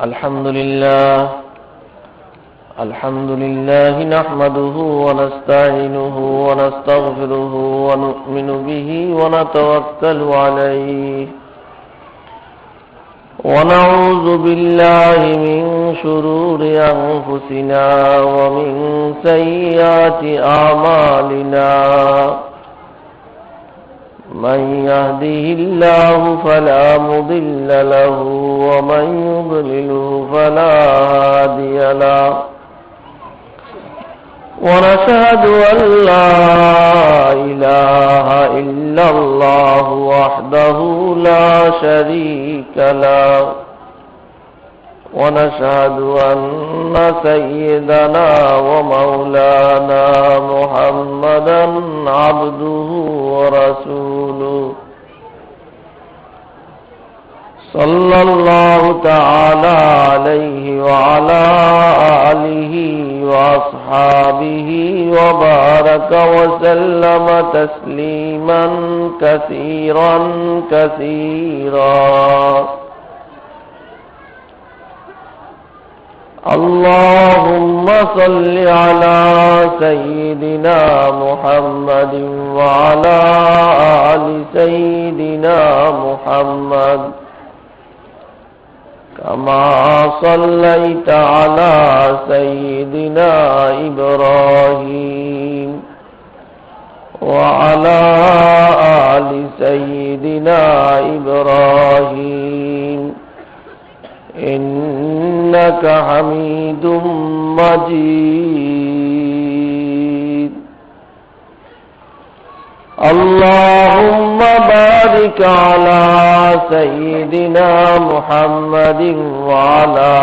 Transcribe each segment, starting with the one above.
الحمد لله نحمده ونستعينه ونستغفره ونؤمن به ونتوكل عليه ونعوذ بالله من شرور أنفسنا ومن سيئات أعمالنا من يهده الله فلا مضل له ومن يضلله فلا هادي له ونشهد أن لا إله إلا الله وحده لا شريك له ونشهد أن سيدنا ومولانا محمدا عبده ورسوله صلى الله تعالى عليه وعلى آله وأصحابه وبارك وسلم تسليما كثيرا كثيرا اللهم صل على سيدنا محمد وعلى آل سيدنا محمد كما صليت على سيدنا إبراهيم وعلى آل سيدنا إبراهيم إنك حميد مجيد اللهم بارك على سيدنا محمد وعلى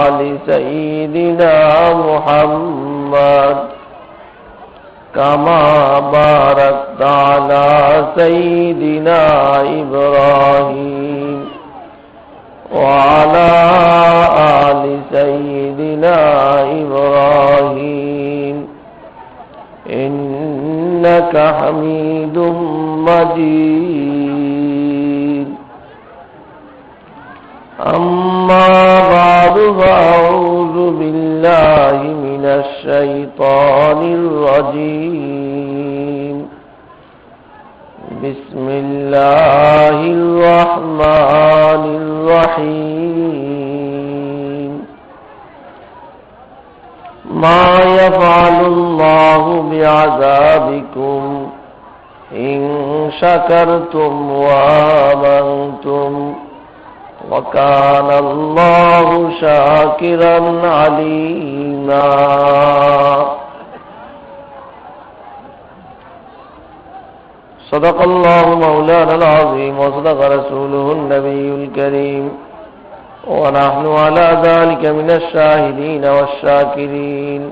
آل سيدنا محمد كما باركت على سيدنا إبراهيم وعلى آل سيدنا إبراهيم إنك حميد مجيد أما بعد فأعوذ بالله من الشيطان الرجيم بسم الله الرحمن الرحيم ما يفعل الله بعذابكم إن شكرتم وآمنتم وكان الله شاكرا عليما صدق الله مولانا العظيم وصدق رسوله النبي الكريم ونحن على ذلك من الشاهدين والشاكرين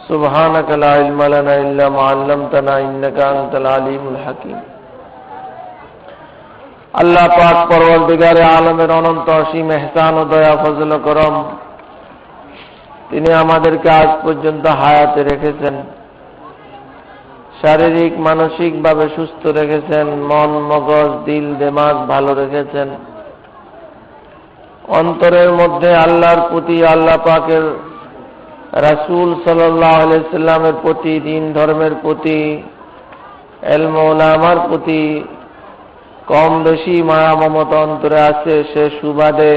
سبحانك لا علم لنا إلا ما علمتنا إنك أنت العليم الحكيم আল্লাহ পাক পরওয়ারদিগারে আলমের অনন্ত অসীম ইহসান ও দয়া ফজল ও করম, তিনি আমাদেরকে আজ পর্যন্ত হায়াতে রেখেছেন, শারীরিক মানসিক ভাবে সুস্থ রেখেছেন, মন মগজ দিল দিমাগ ভালো রেখেছেন। অন্তরের মধ্যে আল্লাহর প্রতি, আল্লাহ পাকের রাসূল সাল্লাল্লাহু আলাইহি সাল্লামের প্রতি, দ্বীন ধর্মের প্রতি, ইলম ও উলামার প্রতি কম বেশি মায়া মমতা অন্তরে আছে। সে সুবাদে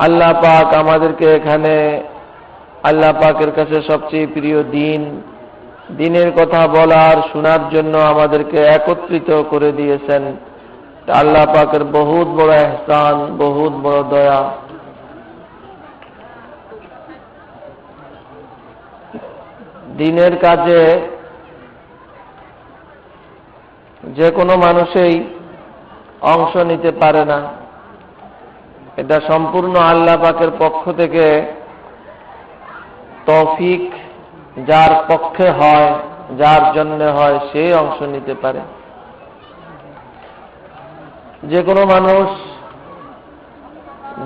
আল্লাহ পাক আমাদেরকে এখানে আল্লাহ পাকের কাছে সবচেয়ে প্রিয় দ্বীনের কথা বলার শোনার জন্য আমাদেরকে একত্রিত করে দিয়েছেন। আল্লাহ পাকের বহুত বড় ইহসান, বহুত বড় দয়া। দ্বীনের কাজে যে কোনো মানুষই অংশ নিতে পারে না, এটা সম্পূর্ণ আল্লাহ পাকের পক্ষ থেকে তৌফিক যার পক্ষে হয়, যার জন্য হয়, সে অংশ নিতে পারে। যে কোনো মানুষ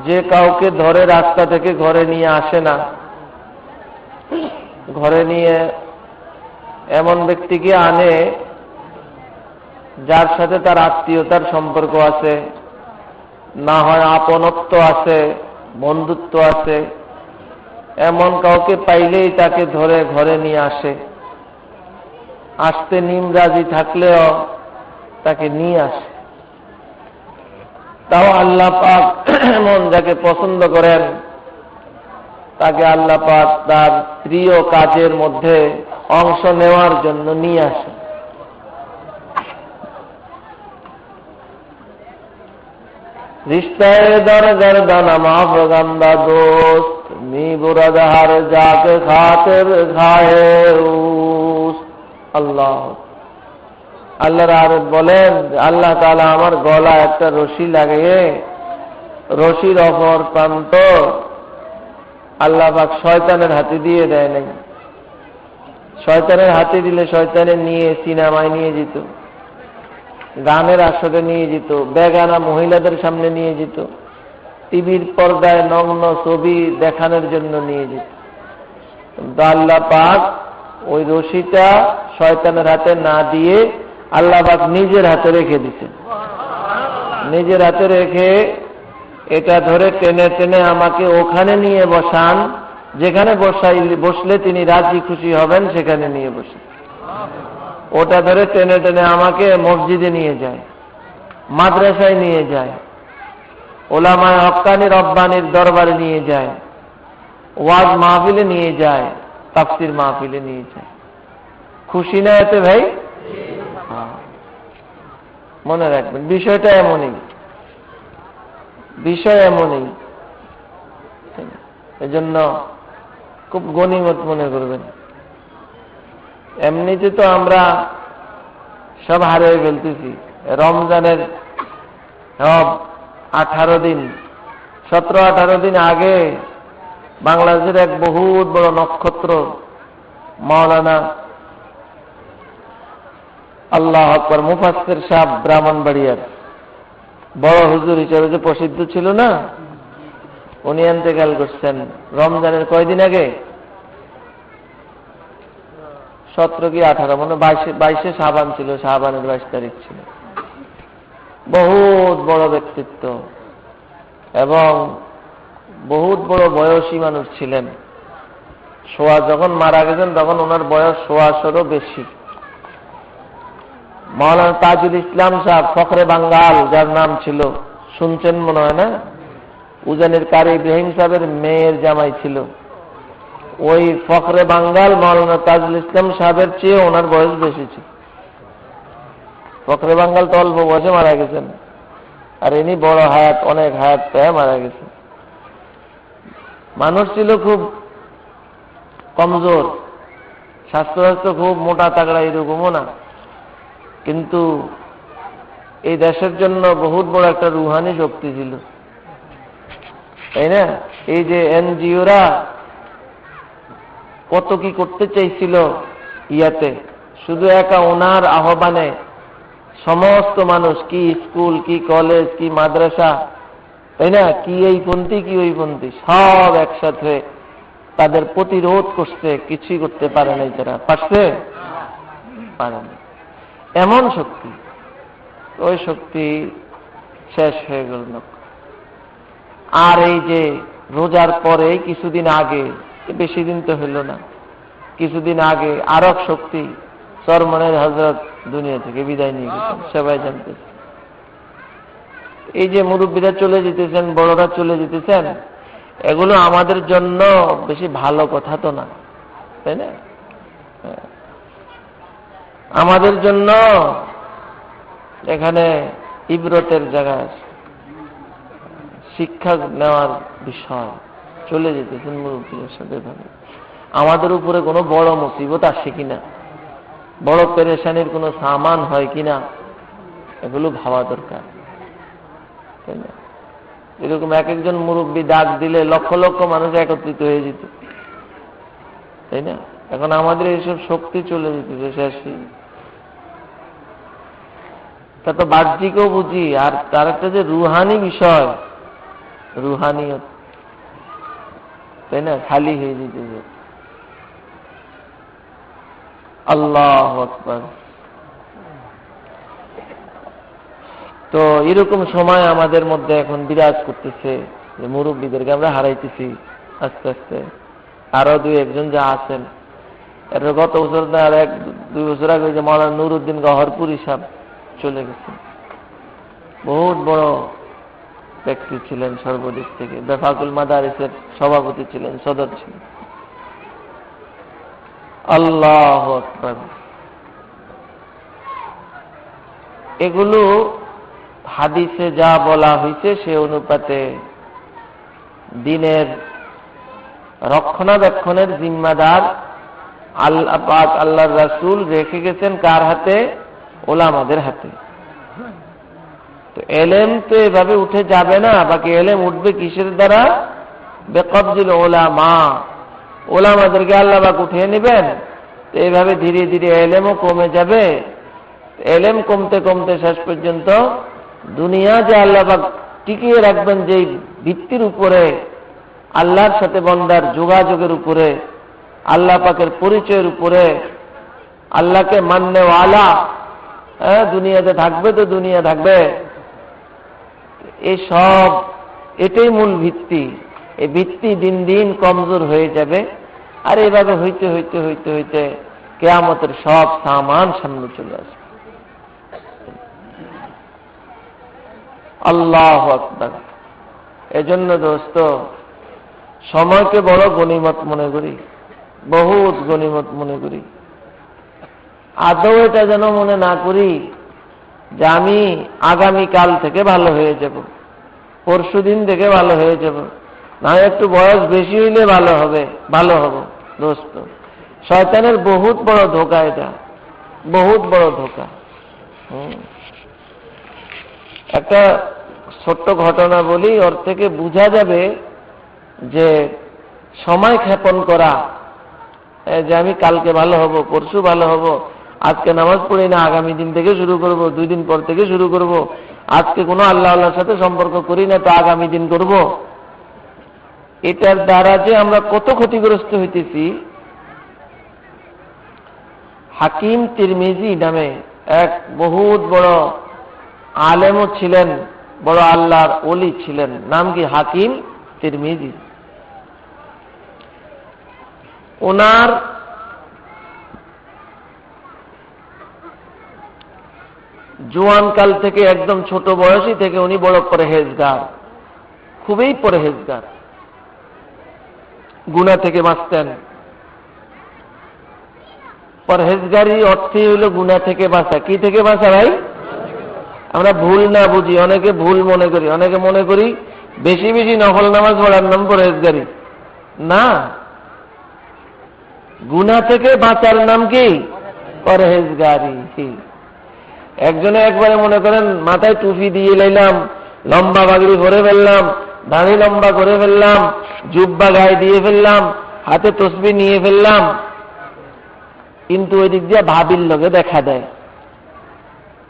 যে কাউকে ধরে রাস্তা থেকে ঘরে নিয়ে আসে না, ঘরে নিয়ে এমন ব্যক্তিকে আনে যার সাথে তার আত্মীয়তার সম্পর্ক আছে, না হয় আপনত্ব আছে, বন্ধুত্ব আছে, এমন কাউকে পাইলেই তাকে ধরে ঘরে নিয়ে আসে। আসতে নিমরাজি থাকলেও তাকে নিয়ে আসে। তাও আল্লাহ পাক এমন যাকে পছন্দ করেন তাকে আল্লাহ পাক তার প্রিয় কাজের মধ্যে অংশ নেওয়ার জন্য নিয়ে আসে। रिश्ते दर गर्दन माफ गंदा दोस्त मी बुरद हर जाके खातिर खाए আল্লাহ আল্লাহর আরব বলেন, আল্লাহ তাআলা আমার গলা একটা রশি লাগিয়ে রশির অপর প্রান্ত আল্লাহ পাক শয়তানের হাতে দিয়ে দেয় নাই। শয়তানের হাতে দিলে শয়তানে নিয়ে সিনেমায় নিয়ে যেত, গানের আসরে নিয়ে যেত, বেগানা মহিলাদের সামনে নিয়ে যেত, টিভির পর্দায় নগ্ন ছবি দেখানোর জন্য নিয়ে যেত। কিন্তু আল্লাহ পাক ওই রশিটা শয়তানের হাতে না দিয়ে আল্লাহ পাক নিজের হাতে রেখে দিতেন। নিজের হাতে রেখে এটা ধরে টেনে টেনে আমাকে ওখানে নিয়ে বসান, যেখানে বসলে তিনি রাজি খুশি হবেন সেখানে নিয়ে বসেন। ওটা ধরে টেনে টেনে আমাকে মসজিদে নিয়ে যায়, মাদ্রাসায় নিয়ে যায়, ওলামায়ে হক্কানি রব্বানির দরবারে নিয়ে যায়, ওয়াজ মাহফিলে নিয়ে যায়, তাফসীর মাহফিলে নিয়ে যায়। খুশি না এতে ভাই? মনে রাখবেন বিষয়টা এমনই, বিষয় এমনই। এজন্য খুব গনিমত মনে করবেন। এমনিতে তো আমরা সব হারিয়ে ফেলতেছি। রমজানের সব 18 দিন 17-18 দিন আগে বাংলাদেশের এক বহুত বড় নক্ষত্র মাওলানা আল্লাহ আকবার মুফাসসির সাহেব ব্রাহ্মণবাড়িয়ার বড় হুজুর হিসেবে যে প্রসিদ্ধ ছিল না, উনি ইন্তেকাল করছেন রমজানের কয়দিন আগে, 17 কি 18 মানে 22 শাবান ছিল, শাবানের 22 তারিখ ছিল। বহুত বড় ব্যক্তিত্ব এবং বহুত বড় বয়সী মানুষ ছিলেন। যখন মারা গেছেন তখন ওনার বয়স 100-এরও বেশি। মাওলানা তাজুল ইসলাম সাহেব ফখরে বাঙ্গাল যার নাম ছিল, শুনছেন মনে হয় না? উজানির কারি ইব্রাহিম সাহেবের মেয়ের জামাই ছিল। ওই ফখরে বাঙ্গাল মাওলানা তাজুল ইসলাম সাহেবের চেয়ে ওনার বয়স বেশি ছিল। ফখরে বাঙ্গাল তো অল্প বয়সে মারা গেছেন, আর ইনি বড় হায়াত, অনেক হায়াত পেয়ে মারা গেছেন। মানুষ ছিল খুব কমজোর, স্বাস্থ্য খুব মোটা তাগড়া এরকমও না, কিন্তু এই দেশের জন্য বহুত বড় একটা রুহানি শক্তি ছিল, তাই না? এই যে এনজিওরা কত কি করতে চাইছিল ইয়াতে, শুধু একা ওনার আহ্বানে সমস্ত মানুষ, কি স্কুল, কি কলেজ, কি মাদ্রাসা, তাই না, কি এই পন্থী কি ওই পন্থী, সব একসাথে তাদের প্রতিরোধ করছে। কিছুই করতে পারে নাই তারা। পারছে? পারে না। এমন শক্তি, ওই শক্তি শেষ হয়ে গেল। আর এই যে রোজার পরে কিছুদিন আগে, বেশি দিন তো হইল না, কিছুদিন আগে আরব শক্তি চরমনের হযরত দুনিয়া থেকে বিদায় নিয়ে গেছেন, সবাই জানতেছে। এই যে মুরব্বীরা চলে যেতেছেন, বড়রা চলে যেতেছেন, এগুলো আমাদের জন্য বেশি ভালো কথা তো না, তাই না? আমাদের জন্য এখানে ইবরতের জায়গা, শিক্ষা নেওয়ার বিষয়। চলে যেতেছেন মুরব্বীদের সাথে ভাবে, আমাদের উপরে কোনো বড় মুসিবত আসে কিনা, বড় পেরেশানির কোনো সামান হয় কিনা, এগুলো ভাবা দরকার, তাই না? এরকম এক একজন মুরব্বী ডাক দিলে লক্ষ লক্ষ মানুষ একত্রিত হয়ে যেত, তাই না? এখন আমাদের এইসব শক্তি চলে যেতেছে, শেষ। তা তো বাহ্যিকও বুঝি, আর তার একটা যে রুহানি বিষয়, রুহানিয়ত, তাই না, খালি হয়ে যেতেছে। আল্লাহু আকবার। তো এরকম সময় আমাদের মধ্যে এখন বিরাজ করতেছে যে মুরব্বীদেরকে আমরা হারাইতেছি আস্তে আস্তে। আরো দুই একজন যা আছেন, এর গত বছর না আর 1-2 বছর আগে যে মাওলানা নুরুদ্দিন গহরপুরি সাহেব চলে গেছেন, বহুত বড় ব্যক্তি ছিলেন সর্বদিক থেকে, বেফাকুল মাদারিসের সভাপতি ছিলেন, সদর ছিলেন। আল্লাহু আকবার। এগুলো হাদিসে যা বলা হয়েছে সে অনুপাতে দ্বীনের রক্ষণাবেক্ষণের জিম্মাদার আল্লাহ পাক আল্লাহর রাসূল রেখে গেছেন কার হাতে? ওলামাদের হাতে। তো এলেম তো এভাবে উঠে যাবে না, বাকি এলেম উঠবে কিসের দ্বারা? বেকবজিল ওলামা, ওলামাদেরকে আল্লাহ পাক উঠিয়ে নেবেন। তো এইভাবে ধীরে ধীরে এলেমও কমে যাবে। এলেম কমতে কমতে শেষ পর্যন্ত দুনিয়া যে আল্লাহ পাক টিকিয়ে রাখবেন যেই ভিত্তির উপরে, আল্লাহর সাথে বান্দার যোগাযোগের উপরে, আল্লাহ পাকের পরিচয়ের উপরে, আল্লাহকে মাননেওয়ালা দুনিয়াতে থাকবে, তো দুনিয়া থাকবে। এই সব এটাই মূল ভিত্তি। এই ভিত্তি দিন দিন কমজোর হয়ে যাবে। আর এইভাবে হইতে হইতে হইতে হইতে কিয়ামতের সব সামান সামনে চলে আসবে। আল্লাহু আকবার। এজন্য দোস্ত, সময়কে বড় গনিমত মনে করি, বহুত গনিমত মনে করি। আদৌ এটা যেন মনে না করি যে আমি আগামীকাল থেকে ভালো হয়ে যাব, পরশুদিন থেকে ভালো হয়ে যাব, না একটু বয়স বেশি হইলে ভালো হবে, ভালো হব। দোস্ত, শয়তানের বহুত বড় ধোঁকা এটা, বহুত বড় ধোঁকা। একটা ছোট্ট ঘটনা বলি, ওর থেকে বোঝা যাবে যে সময় ক্ষেপণ করা, যে আমি কালকে ভালো হব, পরশু ভালো হব, আজকে নামাজ পড়ি না, আগামী দিন থেকে শুরু করব, 2 দিন পর থেকে শুরু করব, আজকে কোনো আল্লাহর সাথে সম্পর্ক করি না, তো আগামী দিন করব। এটার দ্বারা যে আমরা কত ক্ষতিগ্রস্ত হইতেছি। হাকিম তিরমিজি নামে এক বহুত বড় আলেমও ছিলেন, বড় আল্লাহর ওলি ছিলেন, নাম কি? হাকিম তিরমিজি। ওনার জোয়ানকাল থেকে একদম ছোট বয়সী থেকে উনি বড় পরহেজগার, খুবই পরহেজগার, গুনাহ থেকে বাঁচতেন। পরহেজগারি অর্থই হইল গুনাহ থেকে বাঁচা। কি থেকে বাঁচা ভাই? আমরা ভুল না বুঝি, অনেকে ভুল মনে করি, অনেকে মনে করি বেশি বেশি নফল নামাজ পড়ার নাম পরহেজগারি। না, গুনাহ থেকে বাঁচার নাম কি? পরহেজগারি। একজনে একবারে মনে করেন মাথায় টুপি দিয়ে লাইলাম, লম্বা বাগড়ি ভরে ফেললাম, দাড়ি লম্বা করে ফেললাম, জুব্বা গায়ে দিয়ে ফেললাম, হাতে তসবিহ নিয়ে ফেললাম, কিন্তু ওই দিক দিয়ে ভাবির লোকে দেখা দেয়।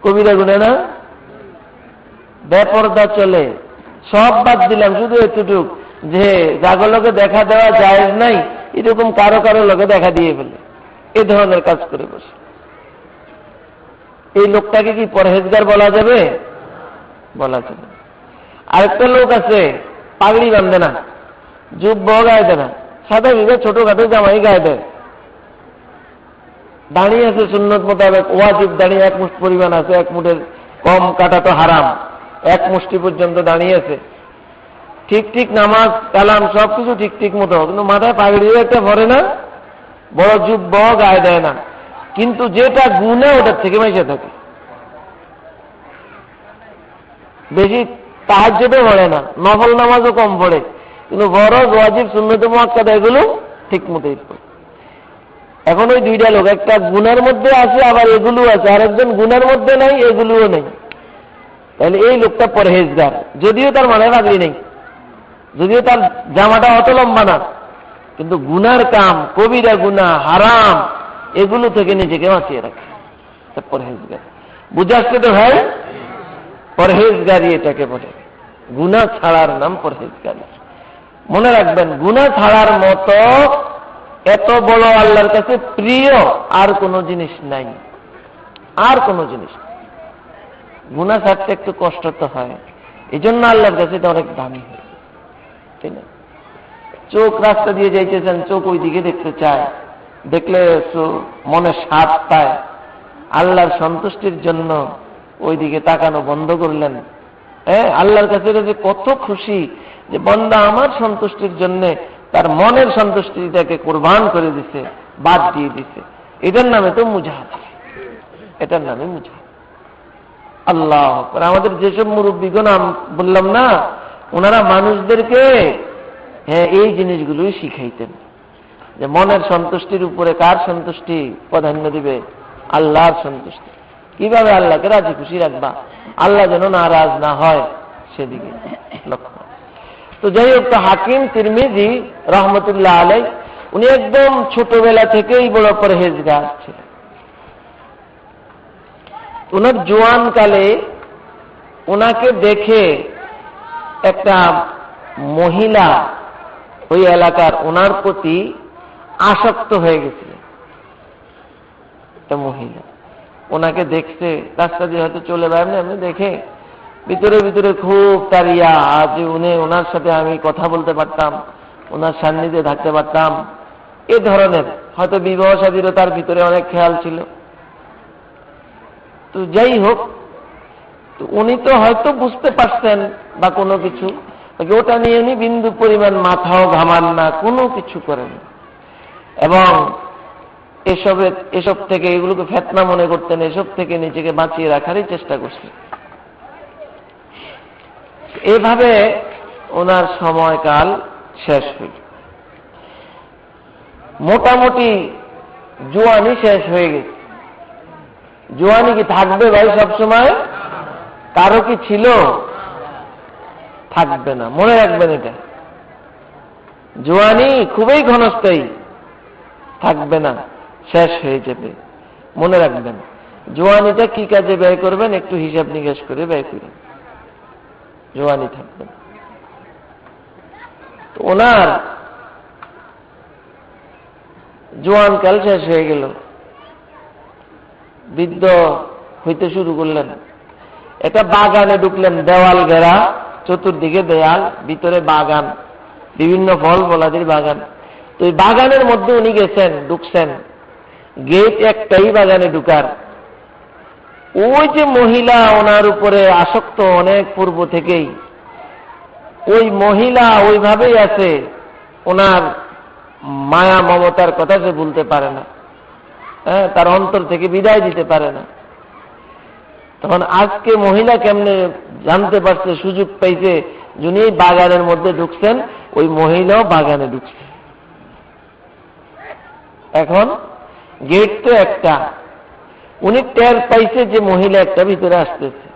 কবিরা গুণে না? বেপরদা চলে, সব বাদ দিলাম, শুধু এতটুক যে জাগলোকে দেখা দেওয়া জায়েজ নাই, এরকম কারো কারো লোকে দেখা দিয়ে ফেলে, এ ধরনের কাজ করে বসে। এই লোকটাকে কি পরহেজগার বলা যাবে? বলা যাবে। আরেকটা লোক আছে, পাগড়ি বাঁধে না, জুব্বা গায়ে দেয় না, সাদা বিঘা ছোটখাটো জামাই গায়ে দেয়, দাঁড়িয়ে আছে সুন্নত মোতাবেক, ওয়াজিব দাঁড়িয়ে 1 মুঠ পরিমাণ আছে, 1 মুঠের কম কাটা তো হারাম, 1 মুষ্টি পর্যন্ত দাঁড়িয়ে আছে, ঠিক ঠিক নামাজ কালাম সবকিছু ঠিক ঠিক মতো, কিন্তু মাথায় পাগড়িও একটা ভরে না, বড় জুব্বাও গায়ে দেয় না, কিন্তু যেটা গুনাহ ওটার থেকে মাইসে থাকে। বেশি তাহাজ্জুদও পড়ে না, নফল নামাজও কম পড়ে, কিন্তু ফরজ ওয়াজিব সুন্নত মুআক্কাদা এগুলো ঠিক মতোই পড়ে। এখন ওই দুইটা লোক, একটা গুনার মধ্যে আছে আবার এগুলো আছে, আর একজন গুনার মধ্যে নাই এগুলোও নেই। তাহলে এই লোকটা পরহেজগার, যদিও তার মাথায় পাগড়ি নেই, যদিও তার জামাটা অত লম্বা না, কিন্তু গুনার কাম, কবিরা গুনাহ, হারাম, এগুলো থেকে নিজেকে বাঁচিয়ে রাখে, পরহেজগার। বুঝাচ্ছে তো ভাই? পরহেজগারি এটাকে বলে, গুনাহ ছাড়ার নাম পরহেজগারি। মনে রাখবেন, গুনাহ ছাড়ার মতো এত বড় আল্লাহর কাছে প্রিয় আর কোন জিনিস নাই, আর কোন জিনিস। গুনাহ ছাড়তে একটু কষ্ট তো হয়, এই জন্য আল্লাহর কাছে এটা অনেক দামি হয়, তাই না? চোখ রাস্তা দিয়ে যাইতেছেন, চোখ ওই দিকে দেখতে চায়, দেখলে মনে স্বাদ পায়, আল্লাহর সন্তুষ্টির জন্য ওই দিকে তাকানো বন্ধ করলেন। আল্লাহর কাছে যে কত খুশি যে বান্দা আমার সন্তুষ্টির জন্য তার মনের সন্তুষ্টিটাকে কোরবান করে দিছে, বাদ দিয়ে দিছে। এটার নামে তো মুজাহাদ, এটার নামে মুজাহাদ। আল্লাহ, আমাদের যেসব মুরব্বীগণ বললাম না, ওনারা মানুষদেরকে এই জিনিসগুলোই শিখাইতেন যে মনের সন্তুষ্টির উপরে কার সন্তুষ্টি প্রাধান্য দিবে? আল্লাহর সন্তুষ্টি। কিভাবে আল্লাহকে রাজি খুশি রাখবা, আল্লাহ যেন নারাজ না হয় সেদিকে লক্ষ্য। তো যাই হোক, হাকিম তিরমিজি রহমতুল্লাহ আলাই উনি একদম ছোটবেলা থেকেই বড় পরহেজগার ছিলেন। ওনার জোয়ান কালে ওনাকে দেখে একটা মহিলা ওই এলাকার ওনার প্রতি আসক্ত হয়ে গেছিল। একটা মহিলা ওনাকে দেখছে, রাস্তা দিয়ে হয়তো চলে বেড়ান, আমি দেখে ভিতরে ভিতরে খুব তার আজ ওনার সাথে আমি কথা বলতে পারতাম, ওনার সান্নিধ্যে থাকতে পারতাম, এ ধরনের হয়তো বিবাহ শাদীরও তার ভিতরে অনেক খেয়াল ছিল। তো যাই হোক, তো উনি তো হয়তো বুঝতে পারছেন বা কোনো কিছু, ওটা নিয়ে উনি বিন্দু পরিমাণ মাথাও ঘামান না, কোনো কিছু করেন, এবং এসব থেকে এগুলোকে ফেতনা মনে করতেন, এসব থেকে নিজেকে বাঁচিয়ে রাখারই চেষ্টা করছেন। এভাবে ওনার সময়কাল শেষ হইল। মোটামুটি জোয়ানি শেষ হয়ে গেছে। জোয়ানি কি থাকবে ভাই সবসময়? কারো কি ছিল? থাকবে না, মনে রাখবেন এটা। জোয়ানি খুবই ক্ষণস্থায়ী, থাকবে না, শেষ হয়ে যাবে, মনে রাখবেন। জোয়ানিটা কি কাজে ব্যয় করবেন একটু হিসাব নিকাশ করে ব্যয় করবেন, জোয়ানি থাকবে না। তো ওনার জোয়ানকাল শেষ হয়ে গেল, বৃদ্ধ হইতে শুরু করলেন। একটা বাগানে ঢুকলেন, দেওয়াল ঘেরা, চতুর্দিকে দেয়াল, ভিতরে বাগান, বিভিন্ন ফল ফলাদির বাগান। তো এই বাগানের মধ্যে উনি গেছেন, ঢুকছেন, গেট একটাই বাগানে ঢুকার। ওই যে মহিলা ওনার উপরে আসক্ত অনেক পূর্ব থেকেই, ওই মহিলা ওইভাবেই আছে, ওনার মায়া মমতার কথা সে ভুলতে পারে না, তার অন্তর থেকে বিদায় দিতে পারে না। তখন আজকে মহিলা কেমনে জানতে পারছে, সুযোগ পাইছে, যিনি বাগানের মধ্যে ঢুকছেন ওই মহিলাও বাগানে ঢুকছে। এখন গেট তো একটা, উনি টের পাইছে যে মহিলা একটা ভিতরে আসতেছে।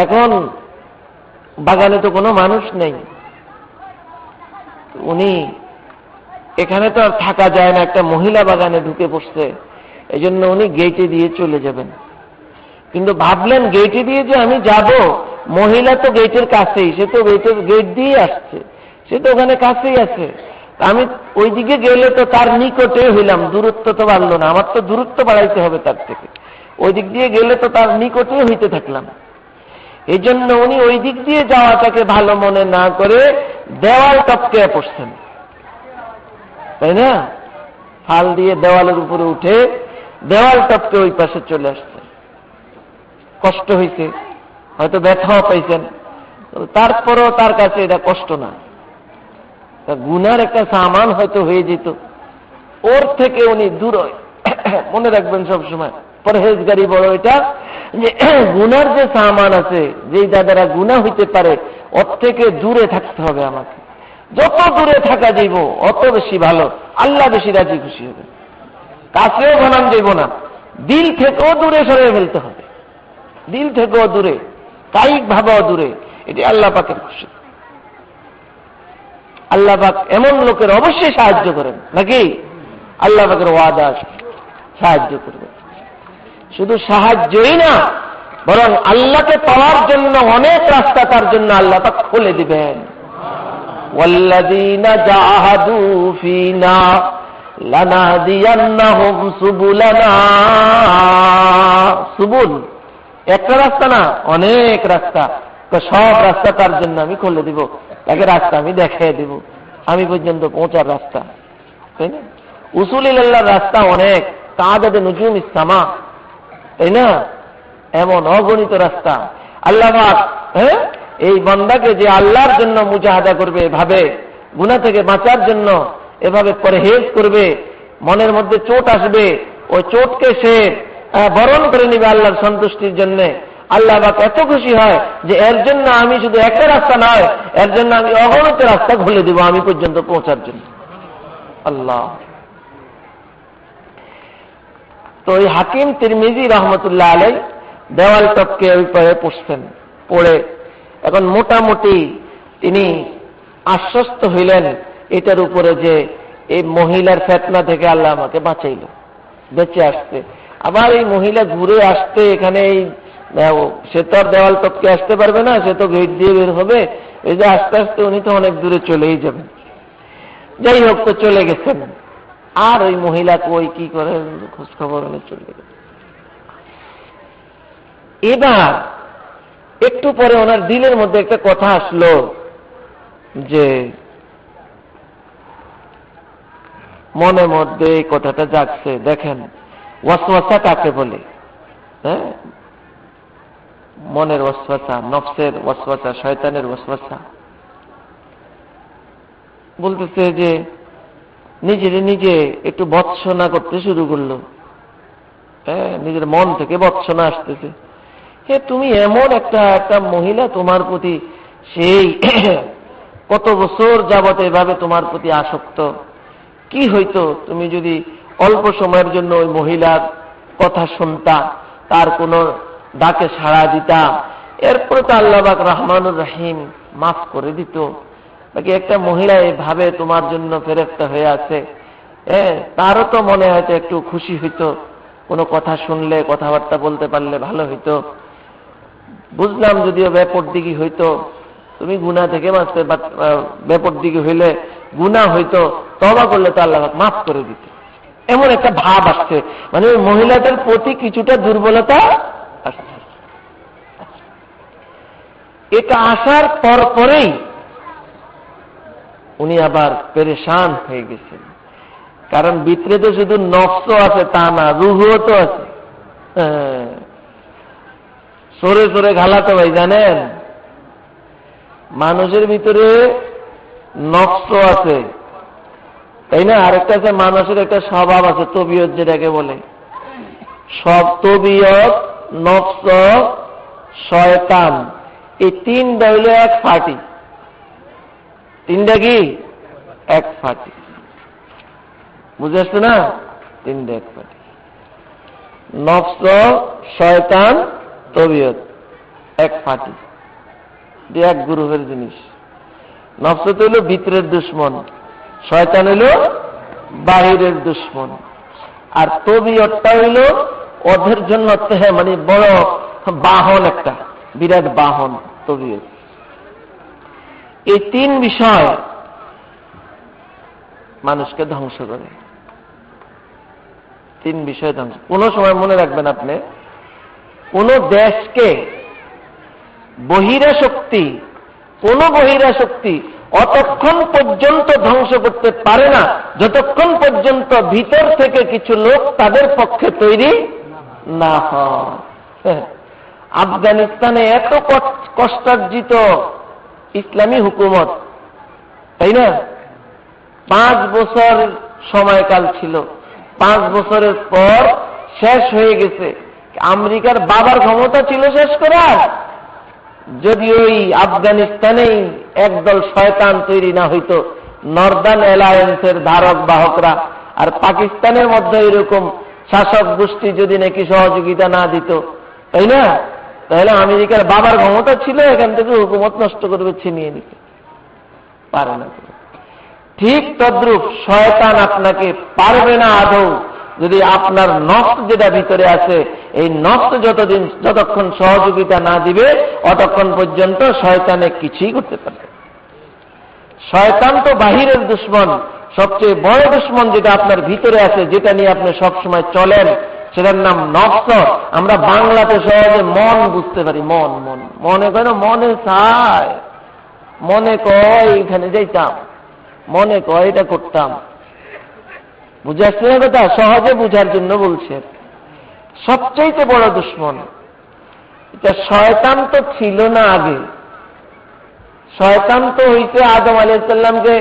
এখন বাগানে তো কোনো মানুষ নেই, উনি এখানে তো আর থাকা যায় না, একটা মহিলা বাগানে ঢুকে পড়ছে, এই জন্য উনি গেটে দিয়ে চলে যাবেন। কিন্তু ভাবলেন গেটে দিয়ে যে আমি যাব, মহিলা তো গেটের কাছেই, সে তো গেট দিয়ে আসছে, সে তো ওখানে কাছেই আছে, আমি ওই দিকে গেলে তো তার নিকটে হইলাম, দূরত্ব তো বাড়লো না, আমার তো দূরত্ব বাড়াইতে হবে তার থেকে, ওই দিক দিয়ে গেলে তো তার নিকটে হইতে থাকলাম। এই জন্য উনি ওই দিক দিয়ে যাওয়াটাকে ভালো মনে না করে দেওয়াল টপকে পড়ছেন, তাই না? ফাল দিয়ে দেওয়ালের উপরে উঠে দেওয়াল টপকে ওই পাশে চলে আসছে। কষ্ট হয়েছে, হয়তো ব্যথাও পাইছেন, তারপরও তার কাছে এটা কষ্ট না, গুনার একটা সামান হয়তো হয়ে যেত, ওর থেকে উনি দূর। মনে রাখবেন সবসময়, পরহেজগারি বড় এটা, যে গুনার যে সামান আছে, যেই দ্বারা গুনাহ হইতে পারে, ওর থেকে দূরে থাকতে হবে আমাকে। যত দূরে থাকা যাইব অত বেশি ভালো, আল্লাহ বেশি রাজি খুশি হবে। কাছেও বানান যাইব না, দিল থেকেও দূরে সরিয়ে ফেলতে হবে, দিল থেকেও দূরে, কায়িক ভাবেও দূরে। এটি আল্লাহ পাকের খুশি। আল্লাহ পাক এমন লোকের অবশ্যই সাহায্য করেন, নাকি? আল্লাহ পাকের ওয়াদা সাহায্য করবেন। শুধু সাহায্যই না, বরং আল্লাহকে পাওয়ার জন্য অনেক রাস্তা তার জন্য আল্লাহ পাক খুলে দিবেন। ওয়াল্লাযীনা জাহাদু ফীনা লানাহদিয়ান্নাহুম সুবুলানা। সুবুল একটা রাস্তা না, অনেক রাস্তা। সব রাস্তা তার জন্য আমি খুলে দিব, তাকে রাস্তা আমি দেখিয়ে দিব, আমি পর্যন্ত পৌঁছার রাস্তা। তাই না? উসুল ইলাল্লাহর রাস্তা অনেক, তাআদাদে নুজুম ইসসামা, তাই না? এমন অগণিত রাস্তা। আল্লাহ পাক এই বান্দাকে যে আল্লাহর জন্য মুজাহাদা করবে, এভাবে গুনাহ থেকে বাঁচার জন্য এভাবে পরহেজ করবে, মনের মধ্যে চোট আসবে, ওই চোটকে সে বরণ করে নিবে আল্লাহর সন্তুষ্টির জন্য। আল্লাহ পাক এত খুশি হয় যে এর জন্য আমি শুধু একটা রাস্তা নয়, এর জন্য আমি অগণিত রাস্তা খুলে দিব আমি পর্যন্ত পৌঁছার জন্য। আল্লাহ। তো ওই হাকিম তিরমিজি রহমতুল্লাহ আলাই দেওয়াল টপকে ওই পরে পড়ছেন, পড়ে এখন মোটামুটি তিনি আশ্বস্ত হইলেন এটার উপরে যে এই মহিলার ফিতনা থেকে আল্লাহ আমাকে বাঁচাইল, বেঁচে আসতে। আবার এই মহিলা ঘুরে আসতে এখানে এই সে তো আর দেওয়াল টপকে আসতে পারবে না, সে তো গেট দিয়ে বের হবে, এই যে আস্তে আস্তে উনি তো অনেক দূরে চলেই যাবেন। যাই হোক, তো চলে গেছেন। আর ওই মহিলাকে ওই কি করে খোঁজ খবর হলে চলে গেছে। এবার একটু পরে ওনার দিলের মধ্যে একটা কথা আসলো যে মনে মধ্যে এই কথাটা জাগছে। দেখেন ওয়াসওয়াসা কাকে বলে? হ্যাঁ, মনের ওয়াসওয়াসা, নফসের ওয়াসওয়াসা, শয়তানের ওয়াসওয়াসা। বলতেছে যে নিজের নিজে একটু ভৎসনা করতে শুরু করলো। হ্যাঁ, নিজের মন থেকে ভৎসনা আসতেছে। হে, তুমি এমন একটা মহিলা, তোমার প্রতি সেই কত বছর যাবত এভাবে তোমার প্রতি আসক্ত। কি হইতো তুমি যদি অল্প সময়ের জন্য ওই মহিলার কথা শুনতা, তার কোনো ডাকে সাড়া দিতা, এরপরে তো আল্লাহ পাক রহমানুর রহিম মাফ করে দিত। বাকি একটা মহিলা এভাবে তোমার জন্য ফেরেশতা হয়ে আছে, তারও তো মনে হয়তো একটু খুশি হইতো, কোনো কথা শুনলে, কথাবার্তা বলতে পারলে ভালো হইতো। বুঝলাম যদিও বেপরদিগি হইতো, তুমি গুনাহ থেকে বাঁচতে, বেপরদিগি হইলে গুনাহ হইতো, তওবা করলে তো আল্লাহ মাফ করে দিত। এমন একটা ভাব আসছে, মানে ওই মহিলাটার প্রতি কিছুটা দুর্বলতা আসছে। এটা আসার পরেই উনি আবার পেরেশান হয়ে গেছেন। কারণ ভিতরে তো শুধু নফসও আছে তা না, রুহও তো আছে। সরে সরে ঘালাতো ভাই, জানেন মানুষের ভিতরে নফস আছে, তাই না? আরেকটা আছে মানুষের একটা স্বভাব আছে, তবিয়ত যেটাকে বলে। সব তবিয়ত, নফস, শয়তান, এই তিনটা হইল এক ফাটি। তিনটা কি এক ফাটি, বুঝে আসছে না? তিনটা এক ফাটি, নফস, শয়তান, তবিয়ত, এক ফাটি, এক গ্রুপের জিনিস। নফস তো হইল ভিতরের দুশ্মন, শয়তান হইল বাহিরের দুশ্মন, আর তবিয়তটা হইল ওদের জন্য মানে বড় বাহন, একটা বিরাট বাহন তবিয়ত। এই তিন বিষয় মানুষকে ধ্বংস করে। তিন বিষয় ধ্বংস। কোন সময় মনে রাখবেন আপনি, কোন দেশকে বহিরাশক্তি, কোন বহিরাশক্তি অতক্ষণ পর্যন্ত ধ্বংস করতে পারে না যতক্ষণ পর্যন্ত ভিতর থেকে কিছু লোক তাদের পক্ষে তৈরি না হয়। আফগানিস্তানে এত কষ্টার্জিত ইসলামী হুকুমত, তাই না? 5 বছর সময়কাল ছিল, 5 বছরের পর শেষ হয়ে গেছে। আমেরিকার বাবার ক্ষমতা ছিল শেষ করার, যদি ওই আফগানিস্তানেই একদল শয়তান তৈরি না হইতো, নর্দার্ন অ্যালায়েন্সের ধারক বাহকরা, আর পাকিস্তানের মধ্যে এরকম শাসক গোষ্ঠী যদি নাকি সহযোগিতা না দিত, তাই না, তাহলে আমেরিকার বাবার ক্ষমতা ছিল, এখান থেকে হুকুমত নষ্ট করবে, ছিনিয়ে নিতে পারে না। ঠিক তদ্রূপ শয়তান আপনাকে পারবে না আদৌ, যদি আপনার নফস যেটা ভিতরে আছে, এই নফস যতক্ষণ সহযোগিতা না দিবে অতক্ষণ পর্যন্ত শয়তানে কিছুই করতে পারবে। শয়তান তো বাহিরের দুশ্মন, সবচেয়ে বড় দুশ্মন যেটা আপনার ভিতরে আছে, যেটা নিয়ে আপনি সবসময় চলেন, সেটার নাম নফস। আমরা বাংলাতে সহজে মন বুঝতে পারি। মন মন মনে কয় না, মনে চায়, মনে কয় এখানে যাইতাম, মনে কয় এটা করতাম। বুঝে আসছে না কথা? সহজে বুঝার জন্য বলছে। সবচেয়ে বড় দুশ্মন এটা শয়তান তো ছিল না আগে। শয়তান তো হইছে আদম আলাইহিস সালামকে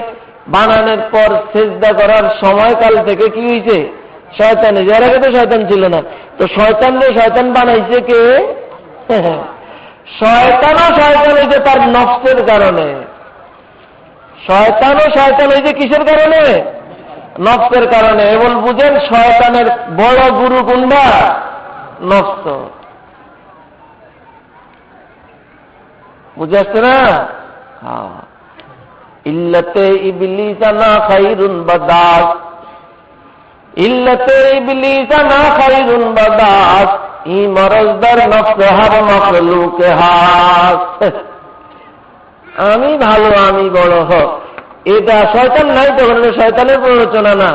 বানানোর পর সিজদা করার সময়কাল থেকে কি হইছে? শয়তান। এর আগে তো শয়তান ছিল না। তো শয়তানরে শয়তান বানাইছে কে? শয়তানও শয়তান হইছে তার নফসের কারণে। শয়তানও শয়তান হইছে কিসের কারণে? নফসের কারণে। এবং বুঝেন শয়তানের বড় গুরু কোনটা? নফস। বুঝে আসছে না? ইল্লাতে ইবলিস না খায়রুন বাদাস, ইল্লাতে ইবলিস না খায়রুন বাদাস, ই মরজদার নফস হার মখলুকে হাস। আমি ভালো, আমি বড় হোক, এটা শয়তান নাই তো, শয়তানের প্ররোচনা না।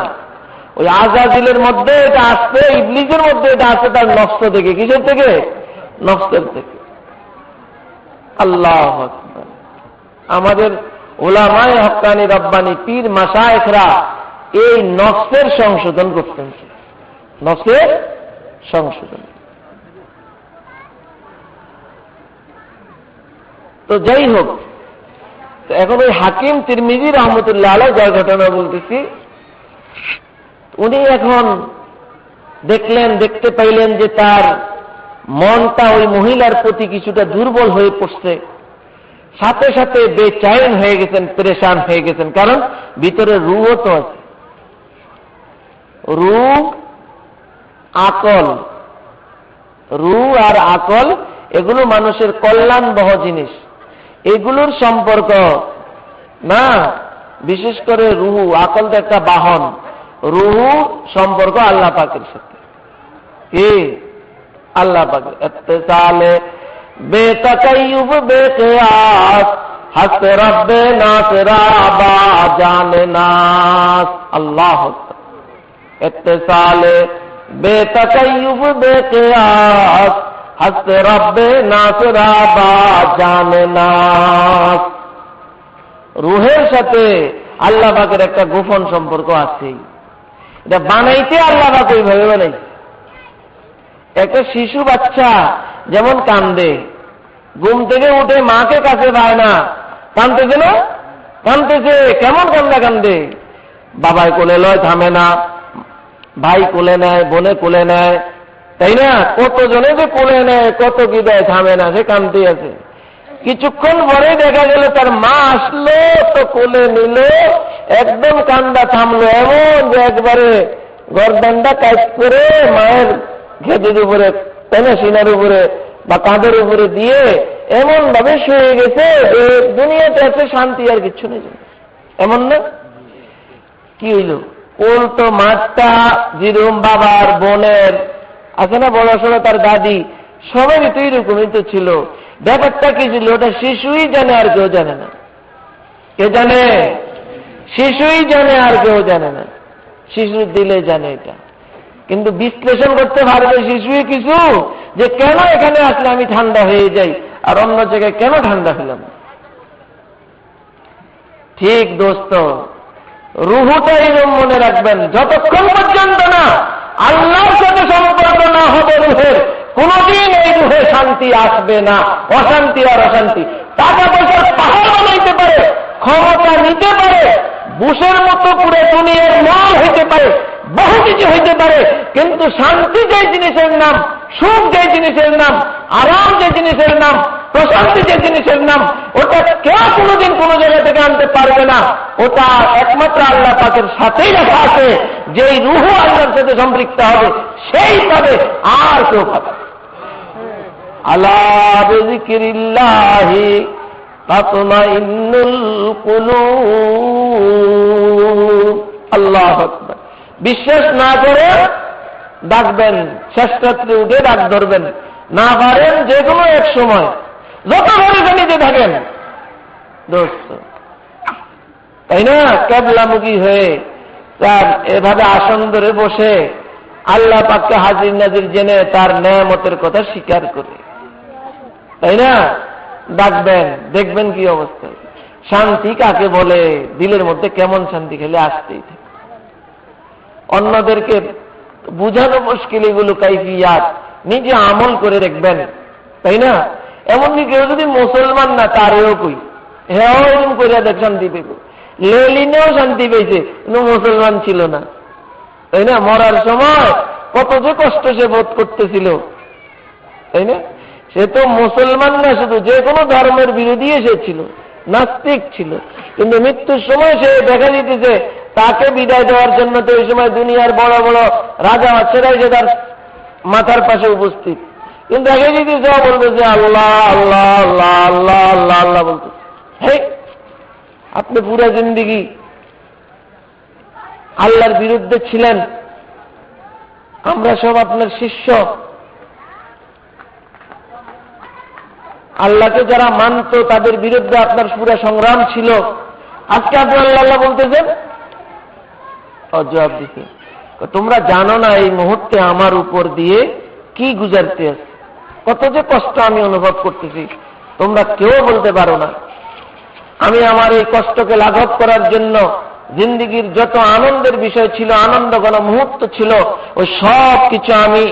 ওই আজাজিলের মধ্যে এটা আসছে, ইবলিসের মধ্যে এটা আসছে তার নফস থেকে। কিসের থেকে? নফসের থেকে। আল্লাহু আকবার। আমাদের উলামায়ে হক্কানি রব্বানি পীর মাশায়েখরা এই নফসের সংশোধন করতেন। নফসের সংশোধন। তো যাই হোক, এখন ওই হাকিম তিরমিজি রহমতুল্লাহ আলাইহি যার ঘটনা বলতেছি, উনি এখন দেখতে পাইলেন যে তার মনটা ওই মহিলার প্রতি কিছুটা দুর্বল হয়ে পড়ছে। সাথে সাথে বেচैन হয়ে গেছেন, পরেশান হয়ে গেছেন। কারণ ভিতরে রূহও তো আছে। রূহ, আকল, রূহ আর আকল এগুলো মানুষের কল্যাণবহ জিনিস। এগুলোর সম্পর্ক না, বিশেষ করে রূহ, আকল তো একটা বাহন। রূহ সম্পর্ক আল্লাহ পাকের সাথে। কি? আল্লাহ পাকের। ইত্তিসালে বেতাকাইয়ুব বেকিয়াস, হাসতে রব্বে নাসরা বা জানে নাস। আল্লাহু আকবার। ইত্তিসালে বেতাকাইয়ুব বেকিয়াস, হাসতে রব্বে নাসরা বা জানে নাস। রূহের সাথে আল্লাহ পাকের একটা গোপন সম্পর্ক আছে। এটা বানাইতে আল্লাহ পাক ওইভাবে বানাইছে। একটা শিশু বাচ্চা যেমন কান্দে, ঘুম থেকে উঠে মাকে কাছে পায় না, কান্দতেছে না? কান্দতেছে। কেমন কান্দে? বাবাই কোলে লয়, থামে না। ভাই কোলে নেয়, বোনে কোলে নেয়, তাই না? কতজনে যে কোলে নেয়, কত কি দেয়, থামে না, সে কান্দতেই আছে। কিছুক্ষণ পরে দেখা গেল তার মা আসলো, তো কোলে নিল, একদম কান্দা থামলো। এমন যে একবারে গর্দানটা কাজ করে মায়ের ঘেঁটির উপরে, তাই না, সিনার উপরে বা কাঁধের উপরে দিয়ে এমন ভাবে শুয়ে গেছে, দুনিয়াতে আছে শান্তি, আর কিচ্ছু নেই। এমন না? কি হইল? কোল তো মাঠটা যেরকম বাবার, বোনের আছে না, বড়সড় তার দাদি, সবারই তো এরকমই তো ছিল। ব্যাপারটা কি ছিল? ওটা শিশুই জানে, আর কেউ জানে না। কে জানে? শিশুই জানে, আর কেউ জানে না। শিশুর দিলে জানে এটা, কিন্তু বিশ্লেষণ করতে পারবে শিশুই কিছু, যে কেন এখানে আসলে আমি ঠান্ডা হয়ে যাই, আর অন্য জায়গায় কেন ঠান্ডা হলাম। ঠিক দোস্ত, রুহুটা এরকম মনে রাখবেন, যতক্ষণ পর্যন্ত না আল্লাহর সাথে সম্পর্ক না হবে রুহের, কোনদিন এই রুহে শান্তি আসবে না। অশান্তি আর অশান্তি। টাকা পয়সার পাহাড় বানাইতে পারে, ক্ষমতা নিতে পারে, বুশের মতো পুরো দুনিয়ার মাল হইতে পারে, বহু কিছু হইতে পারে, কিন্তু শান্তি যে জিনিসের নাম, সুখ যে জিনিসের নাম, আরাম যে জিনিসের নাম, প্রশান্তি যে জিনিসের নাম, ওটা কেউ কোনোদিন কোনো জায়গা থেকে আনতে পারবে না। ওটা একমাত্র আল্লাহ পাকের সাথেই লেখা আছে। যেই রুহ আল্লাহর সাথে সম্পৃক্ত হবে সেই পাবে, আর কেউ পাবে। আলা বিযিকরিল্লাহি তাতমাইন্নুল কুলুব। আল্লাহু আকবার। বিশ্বাস না করে ডাকবেন, শেষরাত্রে উঠে ডাক ধরবেন, না পারেন যে কোনো এক সময়, যত ঘরে থাকেন দোস্ত, তাই না, কেবলামুখী হয়ে তার এভাবে আসন ধরে বসে আল্লাহ পাককে হাজির নাজির জেনে তার নেয়ামতের কথা স্বীকার করে, তাই না? ডাকবেন, দেখবেন কি অবস্থা। শান্তি কাকে বলে, দিলের মধ্যে কেমন শান্তি খেলে আসতেই থাকে। অন্যদেরকে বুঝানো মুশকিল, এগুলো কাইফিয়াত নিজে আমল করে দেখবেন, তাই না? এমনকি কেউ যদি মুসলমান না, তারেও কই হ্যাঁ এরকম করে দেখ শান্তি পেব। লেলিনেও শান্তি পেয়েছে, কিন্তু মুসলমান ছিল না, তাই না? মরার সময় কত যে কষ্ট সে বোধ করতেছিল, তাই না? সে তো মুসলমান না, শুধু যে কোনো ধর্মের বিরোধী সে ছিল, নাস্তিক ছিল, কিন্তু মৃত্যুর সময় সে দেখা দিতেছে তাকে বিদায় দেওয়ার জন্য তো এই সময় দুনিয়ার বড় বড় রাজা বাচ্চারাই যে তার মাথার পাশে উপস্থিত, কিন্তু দেখা দিতেছে বলতেছে আল্লাহ আল্লাহ আল্লাহ আল্লাহ আল্লাহ আল্লাহ বলতেছে। হ্যাঁ, আপনি পুরো জিন্দেগি আল্লাহর বিরুদ্ধে ছিলেন, আমরা সব আপনার শিষ্য, আল্লাহকে যারা মানত তাদের বিরুদ্ধে আপনার পুরো সংগ্রাম ছিল, আজকে আপনি আল্লাহ আল্লাহ বলতেছেন। জবাব দিতে, তোমরা জানো না এই মুহূর্তে আমার উপর দিয়ে কি গুজারতে আছে, কত যে কষ্ট আমি অনুভব করতেছি, তোমরা কেউ বলতে পারো না। আমি আমার এই কষ্টকে লাঘব করার জন্য জিন্দিগির যত আনন্দের বিষয় ছিল, আনন্দ ঘন মুহূর্ত ছিল, ওই সব কিছু আমি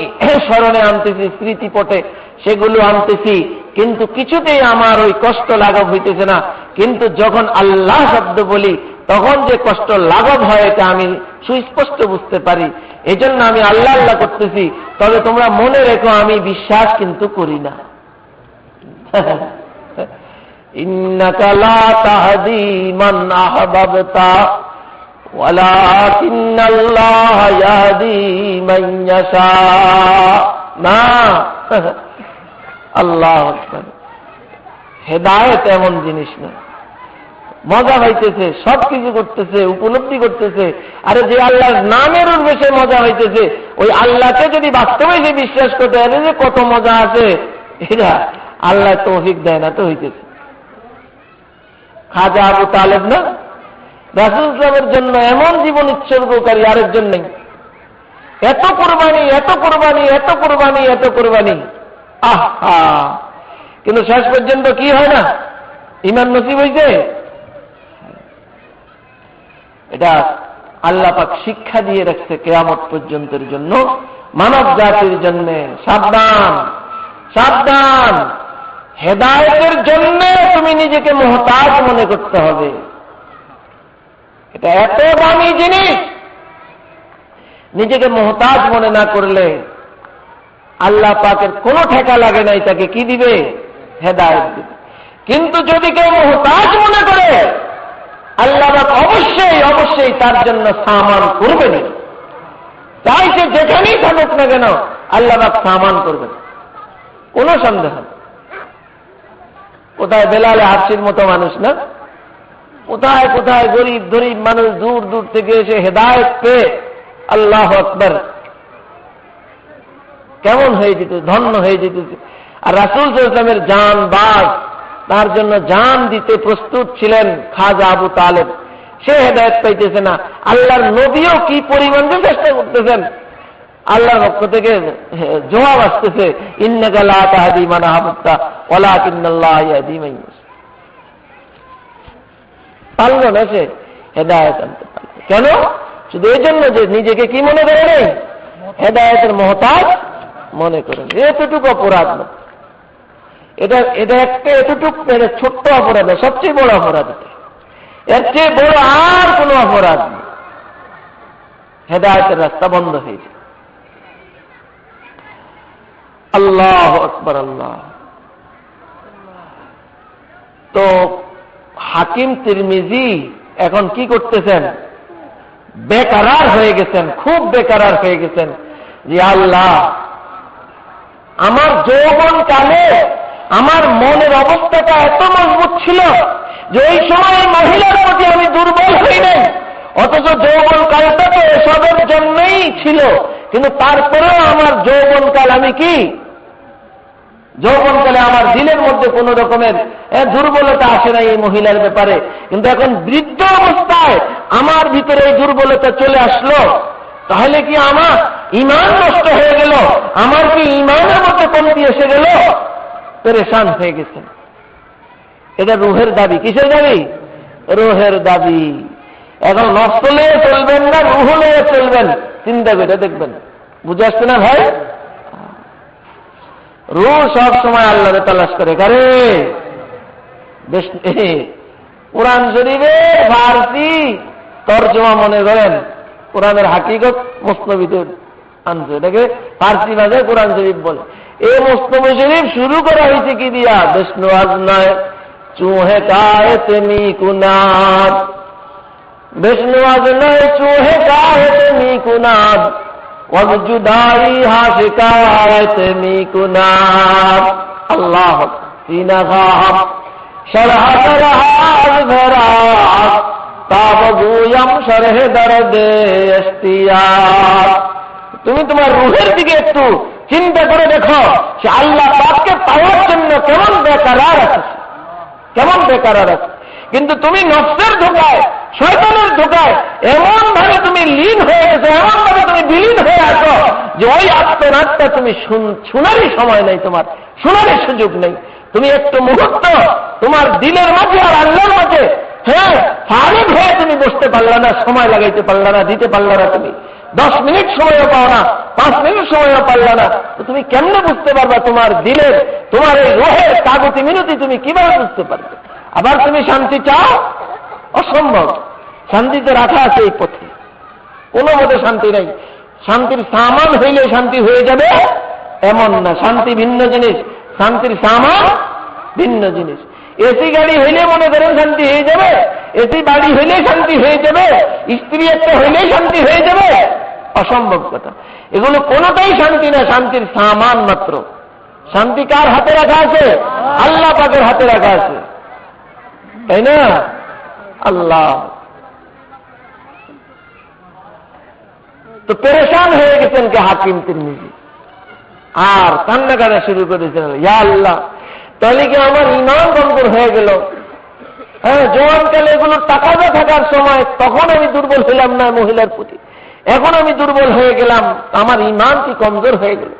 স্মরণে আনতেছি, স্মৃতিপটে সেগুলো আনতেছি, কিন্তু কিছুতেই আমার ওই কষ্ট লাঘব হইতেছে না। কিন্তু যখন আল্লাহ শব্দ বলি তখন যে কষ্ট লাঘব হয় এটা আমি সুস্পষ্ট বুঝতে পারি। এজন্য আমি আল্লাহ আল্লাহ করতেছি, তবে তোমরা মনে রেখো আমি বিশ্বাস কিন্তু করি না। ইন্নাকা লা তাহদি মান আহবাবতা ওয়ালাকিন্নাল্লাহা ইয়াহদি মান ইয়াশা। না, আল্লাহু আকবার। হেদায়েত এমন জিনিস না, মজা হইতেছে, সবকিছু করতেছে, উপলব্ধি করতেছে, আরে যে আল্লাহর নামের উদ্দেশ্যে মজা হইতেছে, ওই আল্লাহকে যদি বাস্তবে সে বিশ্বাস করতে পারে যে কত মজা আছে, এরা আল্লাহ তৌফিক দেয় না তো হইতেছে। খাজা আবু তালেব না, রাসূল সাল্লাল্লাহু আলাইহি ওয়াসাল্লামের জন্য এমন জীবন উৎসর্গকারী আরেকজন নেই, এত কোরবানি এত কোরবানি এত কোরবানি এত কোরবানি, আহা, কিন্তু শেষ পর্যন্ত কি হয় না, ঈমান নসিব হইছে। এটা আল্লাহ পাক শিক্ষা দিয়ে রাখছে কিয়ামত পর্যন্তের জন্য, মানব জাতির জন্য। সাবধান সাবধান, হেদায়েতের জন্য তুমি নিজেকে মুহতাজ মনে করতে হবে। এটা এত দামি জিনিস, নিজেকে মুহতাজ মনে না করলে আল্লাহ পাকের কোনো ঠেকা লাগে নাই, তাকে কি দিবে? হেদায়েত দিবে। কিন্তু যদি কেউ মুহতাজ মনে করে, আল্লাহ পাক অবশ্যই অবশ্যই তার জন্য সামান করবেন, তাই সে যেখানেই থাকুক না কেন আল্লাহ পাক সামান করবেন, কোনো সন্দেহ নেই। কোথায় বেলালে হাসির মতো মানুষ না, কোথায় কোথায় গরিব গরিব মানুষ দূর দূর থেকে এসে হেদায়েত পেয়ে আল্লাহু আকবার কেমন হয়ে যেত, ধন্য হয়ে যেত। আর রাসূল সাল্লাল্লাহু আলাইহি ওয়াসাল্লামের জান বাজ, তার জন্য জান দিতে প্রস্তুত ছিলেন খাজা আবু তালেব, সে হেদায়েত পাইতেছে না। আল্লাহর নবীও কি পরিমাণ চেষ্টা করতেছেন, আল্লাহর পক্ষ থেকে জবাব আসতেছে, ইন্নাকা লা তাহদি মান আহবাবতা ওয়ালাকিন্নাল্লাহা ইয়াহদি মান ইয়াশা। পারল না সে হেদায়েত আনতে পারল, কেন? শুধু এই জন্য যে নিজেকে কি মনে করে নেই, হেদায়েতের মুহতাজ মনে করেন। এতটুকু অপরাধ না, এটা এটা একটা এতটুকু ছোট্ট অপরাধ না, সবচেয়ে বড় অপরাধ। এর চেয়ে বড় আর কোনো অপরাধ নেই। হেদায়েতের রাস্তা বন্ধ হয়েছে। আল্লাহু আকবার। আল্লাহ। তো হাকিম তিরমিজি এখন কি করতেছেন? বেকারার হয়ে গেছেন, খুব বেকারার হয়ে গেছেন। যে আল্লাহ, আমার যৌবন কালে আমার মনের অবস্থাটা এত মজবুত ছিল যে ওই সময় মহিলার প্রতি আমি দুর্বল হই নাই, অথচ যৌবন কালটা তো এসবের জন্যই ছিল, কিন্তু তারপরেও আমার যৌবনকাল আমি কি, যৌবনকালে আমার দিলের মধ্যে কোন রকমের দুর্বলতা আসে নাই এই মহিলার ব্যাপারে, কিন্তু এখন বৃদ্ধ অবস্থায় আমার ভিতরে এই দুর্বলতা চলে আসলো। তাহলে কি আমার ঈমান নষ্ট হয়ে গেল? আমার কি ঈমানের মধ্যে কমতি এসে গেল? পেরেশান হয়ে গেছেন। এটা রুহের দাবি। কিসের দাবি? রুহের দাবি। এখন নফস নিয়ে চলবেন না রুহ নিয়ে চলবেন, চিন্তা করে দেখবেন। বুঝে আসছে না ভাই? রুহ সব সময় আল্লাহরে তালাশ করে। কারে? কোরআন শরীফের ফারসি তরজমা মনে করেন, কোরআনের হাকিকত মুসনবিতে আনছে, এটাকে ফারসি ভাষায় কোরআন শরীফ বলে। এই মুসনবি শরীফ শুরু করা হয়েছে কি দিয়া? বিষ্ণু আজ নয় চুহে কায়ে তেমি কুনাদ, বিষ্ণু আজ নয় চুহে কায়ে তেমি কুনাদ, ওয়াজুদাই হাশিকায়ে তেমি কুনাদ। আল্লাহ সিনা গাম শরহ শরহাজ ভরাত তাবগুয়াম শরহে দরদে ইশতিয়াক। তুমি তোমার রুহের দিকে একটু চিন্তা করে দেখো যে আল্লাহ পাককে পাওয়ার জন্য কেমন বেকারার আছে, কেমন বেকারার আছে। কিন্তু তুমি নফসের ধোঁকায়, শয়তানের ধোঁকায় এমন ভাবে তুমি লীন হয়ে গেছো, এমন ভাবে তুমি বিলীন হয়ে আছো যে ওই আত্মনাথটা তুমি শোনারই সময় নেই, তোমার শোনারই সুযোগ নেই। তুমি একটু মুহূর্ত তোমার দিলের মাঝে আর আল্লাহর মাঝে ফারিগ হয়ে তুমি বসতে পারলা না, সময় লাগাইতে পারলা না, দিতে পারলা না। তুমি 10 মিনিট সময়ও পাও না, 5 মিনিট সময়ও পারলা না। তো তুমি কেমনে বুঝতে পারবা তোমার দিলের, তোমার এই রোহের কাগতি মিনতি তুমি কিভাবে বুঝতে পারবে? আবার তুমি শান্তি চাও? অসম্ভব। শান্তিতে রাখা আছে এই পথে, কোনো মতে শান্তি নেই। শান্তির সামান হইলে শান্তি হয়ে যাবে এমন না, শান্তি ভিন্ন জিনিস, শান্তির সামান ভিন্ন জিনিস। এসি গাড়ি হইলে মনে করেন শান্তি হয়ে যাবে, এসি বাড়ি হইলে শান্তি হয়ে যাবে, স্ত্রী একটা হইলেই শান্তি হয়ে যাবে, অসম্ভব কথা। এগুলো কোনোটাই শান্তি না, শান্তির সামান মাত্র। শান্তি কার হাতে রাখা আছে? আল্লাহ পাকের হাতে রাখা আছে, তাই না? আল্লাহ তো পেরেশান হয়ে গেছেন কে হাকিম তিরমিজি, আর কান্না কাটা শুরু করেছেন, ইয়া আল্লাহ তাহলে কি আমার ঈমান কমজোর হয়ে গেল? হ্যাঁ, জোয়ানকালে এগুলো টাকাতে থাকার সময় তখন আমি দুর্বল হলাম না মহিলার প্রতি, এখন আমি দুর্বল হয়ে গেলাম, আমার ঈমান কি কমজোর হয়ে গেল?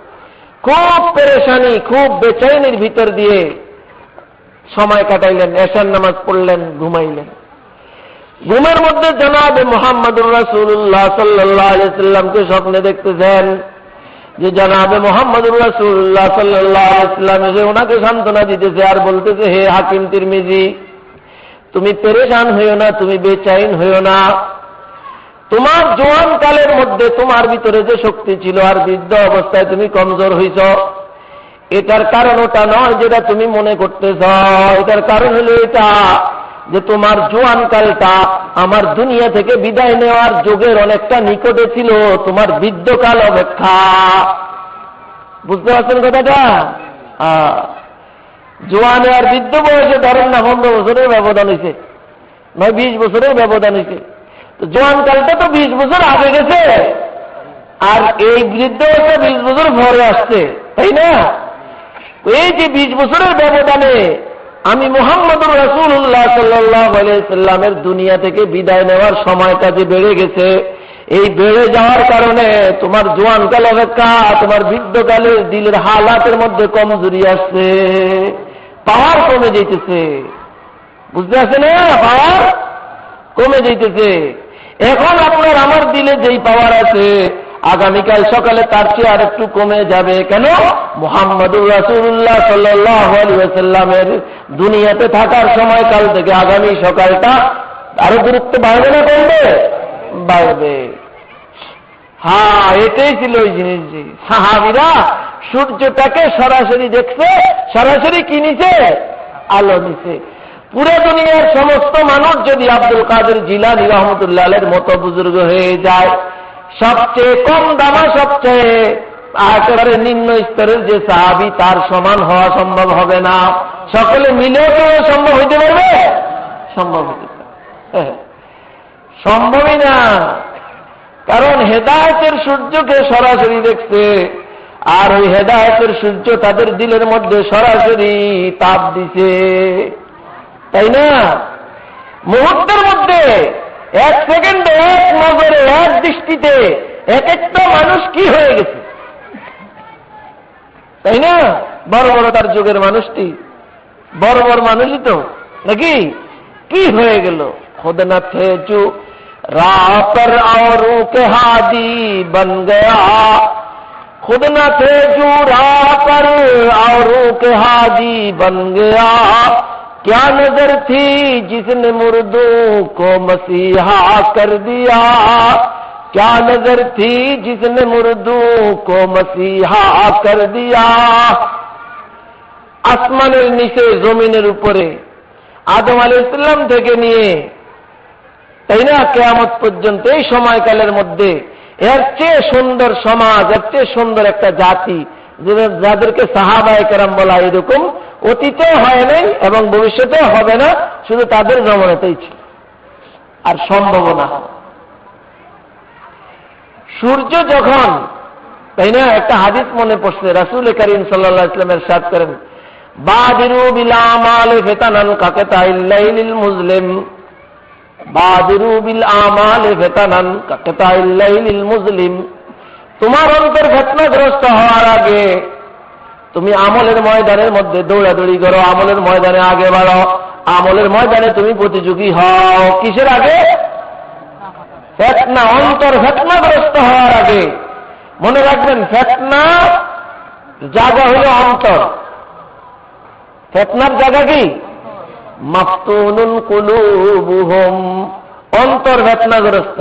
খুব পেরেশানি, খুব বেচैनिর ভিতর দিয়ে সময় কাটাইলেন, এশার নামাজ পড়লেন, ঘুমাইলেন। ঘুমের মধ্যে জনাবে মুহাম্মদুর রাসূলুল্লাহ সাল্লাল্লাহু আলাইহি সাল্লামকে স্বপ্নে দেখতেছেন যে জনাবে মুহাম্মদুর রাসূলুল্লাহ সাল্লাল্লাহু আলাইহি সাল্লাম এসে ওনাকে সান্ত্বনা দিতেছে আর বলতেছে, হে হাকিম তিরমিজি, তুমি পেরেশান হইও না, তুমি বেচैन হইও না। তোমার জোয়ান কালের মধ্যে তোমার ভিতরে যে শক্তি ছিল আর বৃদ্ধ অবস্থায় তুমি কমজোর হইছ, এটার কারণ ওটা নয় যেটা তুমি মনে করতেছ। এটার কারণ হলো এটা যে তোমার জোয়ান কালটা আমার দুনিয়া থেকে বিদায় নেওয়ার যোগের অনেকটা নিকটে ছিল তোমার বৃদ্ধকাল অপেক্ষা। বুঝতে পারছেন কথাটা? জোয়ানে আর বৃদ্ধ বয়সে ধরেন না 15 বছরের ব্যবধান হয়েছে, নয় 20 বছরের ব্যবধান হয়েছে। তো জোয়ান কালটা তো 20 বছর আগে গেছে, আর এই বৃদ্ধ বয়সে 20 বছর পরে আসছে, তাই না? এই যে 20 বছরের ব্যবধানে আমি মুহাম্মদুর রাসূলুল্লাহ সাল্লাল্লাহু আলাইহি সাল্লামের দুনিয়া থেকে বিদায় নেওয়ার সময়টা যে বেড়ে গেছে, এই বেড়ে যাওয়ার কারণে তোমার জোয়ানকাল অপেক্ষা তোমার বৃদ্ধকালের দিলের হালাতের মধ্যে কমজোরি আসছে, পাওয়ার কমে যাইতেছে। বুঝতে পারছে না? পাওয়ার কমে যাইতেছে। এখন আপনার আমার দিলে যেই পাওয়ার আছে আগামীকাল সকালে তার চেয়ে আর একটু কমে যাবে। কেন? মুহাম্মদুর রাসূলুল্লাহ সাল্লাল্লাহু আলাইহি ওয়াসাল্লামের দুনিয়াতে থাকার সময়কাল থেকে আগামী সকালটা আরো গুরুত্ব বাড়বে না কমবে? বাড়বে। হ্যাঁ, এটাই ছিল ওই জিনিস। সাহাবীরা সূর্যটাকে সরাসরি দেখছে, সরাসরি কি নিছে? আলো নিছে। পুরো দুনিয়ার সমস্ত মানুষ যদি আব্দুল কাদের জিলানী রাহমাতুল্লাহ আলাইহির মতো বুজুর্গ হয়ে যায়, সবচেয়ে কম দামা, সবচেয়ে একেবারে নিম্ন স্তরের যে সাহাবী, তার সমান হওয়া সম্ভব হবে না। সকলে মিলেও কেউ সম্ভব হইতে পারবে? সম্ভব হইতে পারবে? সম্ভবই না। কারণ হেদায়েতের সূর্যকে সরাসরি দেখছে, আর ওই হেদায়েতের সূর্য তাদের দিলের মধ্যে সরাসরি তাপ দিছে, তাই না? মুহূর্তের মধ্যে, 1 সেকেন্ডে, 1 নজরে, 1 দৃষ্টিতে এক একটা মানুষ কি হয়ে গেছে, তাই না? বড় বড় তার যুগের মানুষটি বড় বড় মানুষই তো নাকি, কি হয়ে গেল? खुद न थे जो राह पर औरों के हादी बन गया, खुद न थे जो राह पर औरों के हादी बन गया, क्या नजर थी जिसने मुर्दों को मसीहा कर दिया, क्या नजर थी जिसने मुर्दों को मसीहा कर दिया। আসমানের নিচে জমিনের উপরে আদম আলাইহিস সালাম থেকে নিয়ে, তাই না, কিয়ামত পর্যন্ত এই সময়কালের মধ্যে এর চেয়ে সুন্দর সমাজ, এর চেয়ে সুন্দর একটা জাতি যাদেরকে সাহাবায়ে কেরাম বলা, এরকম অতীতেও হয় নাই এবং ভবিষ্যতেও হবে না, শুধু তাদের জমানাতেই ছিল আর সম্ভাবনা। সূর্য যখন, তাই না, একটা হাদিস মনে পড়ছে, রাসূল করিম সাল্লাল্লাহু আলাইহি ওয়াসাল্লাম ইরশাদ করেন, বাদিরু বিল আমালি ফিতানান কাকাতাইল লাইলিল মুজলিম, বাদিরু বিল আমালি ফিতানান কাকাতাইল লাইলিল মুজলিম। তোমার অন্তর ফিতনাগ্রস্ত হওয়ার আগে তুমি আমলের ময়দানের মধ্যে দৌড়াদৌড়ি করো, আমলের ময়দানে আগে বাড়ো, আমলের ময়দানে তুমি প্রতিযোগী হও। কিসের আগে? ফিতনা, অন্তর ফিতনাগ্রস্ত হওয়ার আগে। মনে রাখবেন, ফিতনা জায়গা হলো অন্তর। ফিতনার জায়গা কি? মাফতুনুন কুলুবুহুম, অন্তর ফিতনাগ্রস্ত।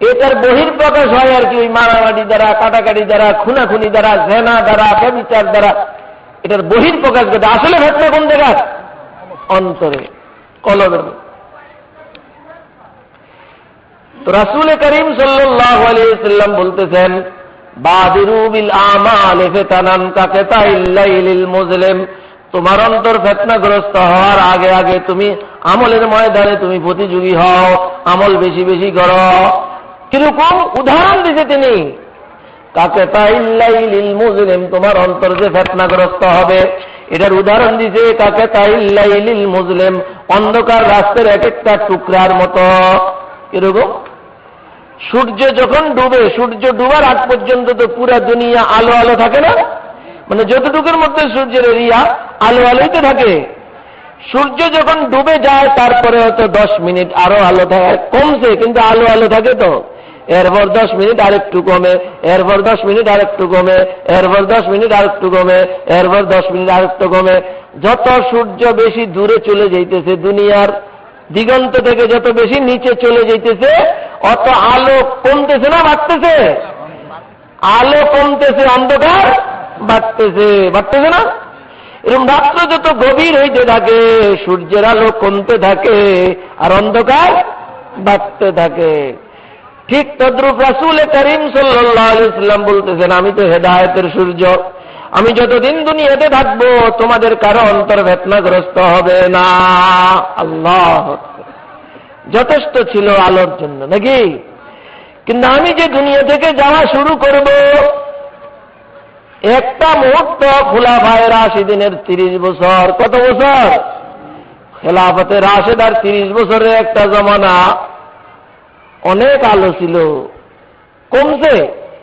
এটার বহির্প্রকাশ হয় আর কি ওই মারামারি দ্বারা, কাটাকাটি দ্বারা, খুনাখুনি দ্বারা, জেনা দ্বারা, ব্যভিচার দ্বারা, এটার বহির্প্রকাশ ঘটে। আসলে ফিতনা কোন জায়গায়? অন্তরে, কলবের। তো রাসূল করিম সাল্লাল্লাহু আলাইহি ওয়াসাল্লাম বলতেছেন, বাদিরু বিল আমালি ফিতানান কাকাতাইল লাইলিল মুজলিম, তোমার অন্তর ফিতনাগ্রস্ত হওয়ার আগে আগে তুমি আমলের ময়দানে তুমি প্রতিযোগী হও, আমল বেশি বেশি করো। কিরকম উদাহরণ দিতে তিনি, কাকাতাইল লাইলিল মুজলিম, তোমার অন্তর যে ফিতনাগ্রস্ত হবে এটার উদাহরণ দিছে কাকাতাইল লাইলিল মুজলিম, অন্ধকার রাস্তার এক একটা টুকরার মতো। কিরকম? সূর্য যখন ডুবে, সূর্য ডুবার আগ পর্যন্ত তো পুরা দুনিয়া আলো আলো থাকে না, মানে যতটুকুর মধ্যে সূর্যের এরিয়া আলো আলোই তো থাকে। সূর্য যখন ডুবে যায় তারপরে হয়তো 10 মিনিট আরো আলো থাকে, কমছে কিন্তু আলো আলো থাকে তো, এরপর 10 মিনিট আরেকটু কমে, এরপর 10 মিনিট আরেকটু কমে, এরপর 10 মিনিট আরেকটু কমে, এরপর 10 মিনিট আরেকটু কমে। যত সূর্য বেশি দূরে চলে যাইতেছে, দুনিয়ার দিগন্ত থেকে যত বেশি নিচে চলে যাইতেছে, অত আলো কমতেছে না বাড়তেছে? আলো কমতেছে, অন্ধকার বাড়তেছে, বাড়তেছে না? এরকম রাত্র যত গভীর হইতে থাকে সূর্যের আলো কমতে থাকে আর অন্ধকার বাড়তে থাকে। ঠিক তদ্রূপ রাসূল করিম সাল্লাল্লাহু আলাইহি ওয়াসাল্লাম বলতেছেন, আমি তো হেদায়েতের সূর্য, আমি যতদিন দুনিয়াতে থাকবো তোমাদের কারো অন্তর ফিতনাগ্রস্ত হবে না। আল্লাহ, যথেষ্ট ছিল আলোর জন্য নাকি? কিন্তু আমি যে দুনিয়া থেকে যাওয়া শুরু করব, একটা মুহূর্ত খুলাফায়ে রাশিদিনের 30 বছর, কত বছর? খেলাফতে রাশেদার 30 বছরের একটা জমানা, অনেক আলো ছিল, কমছে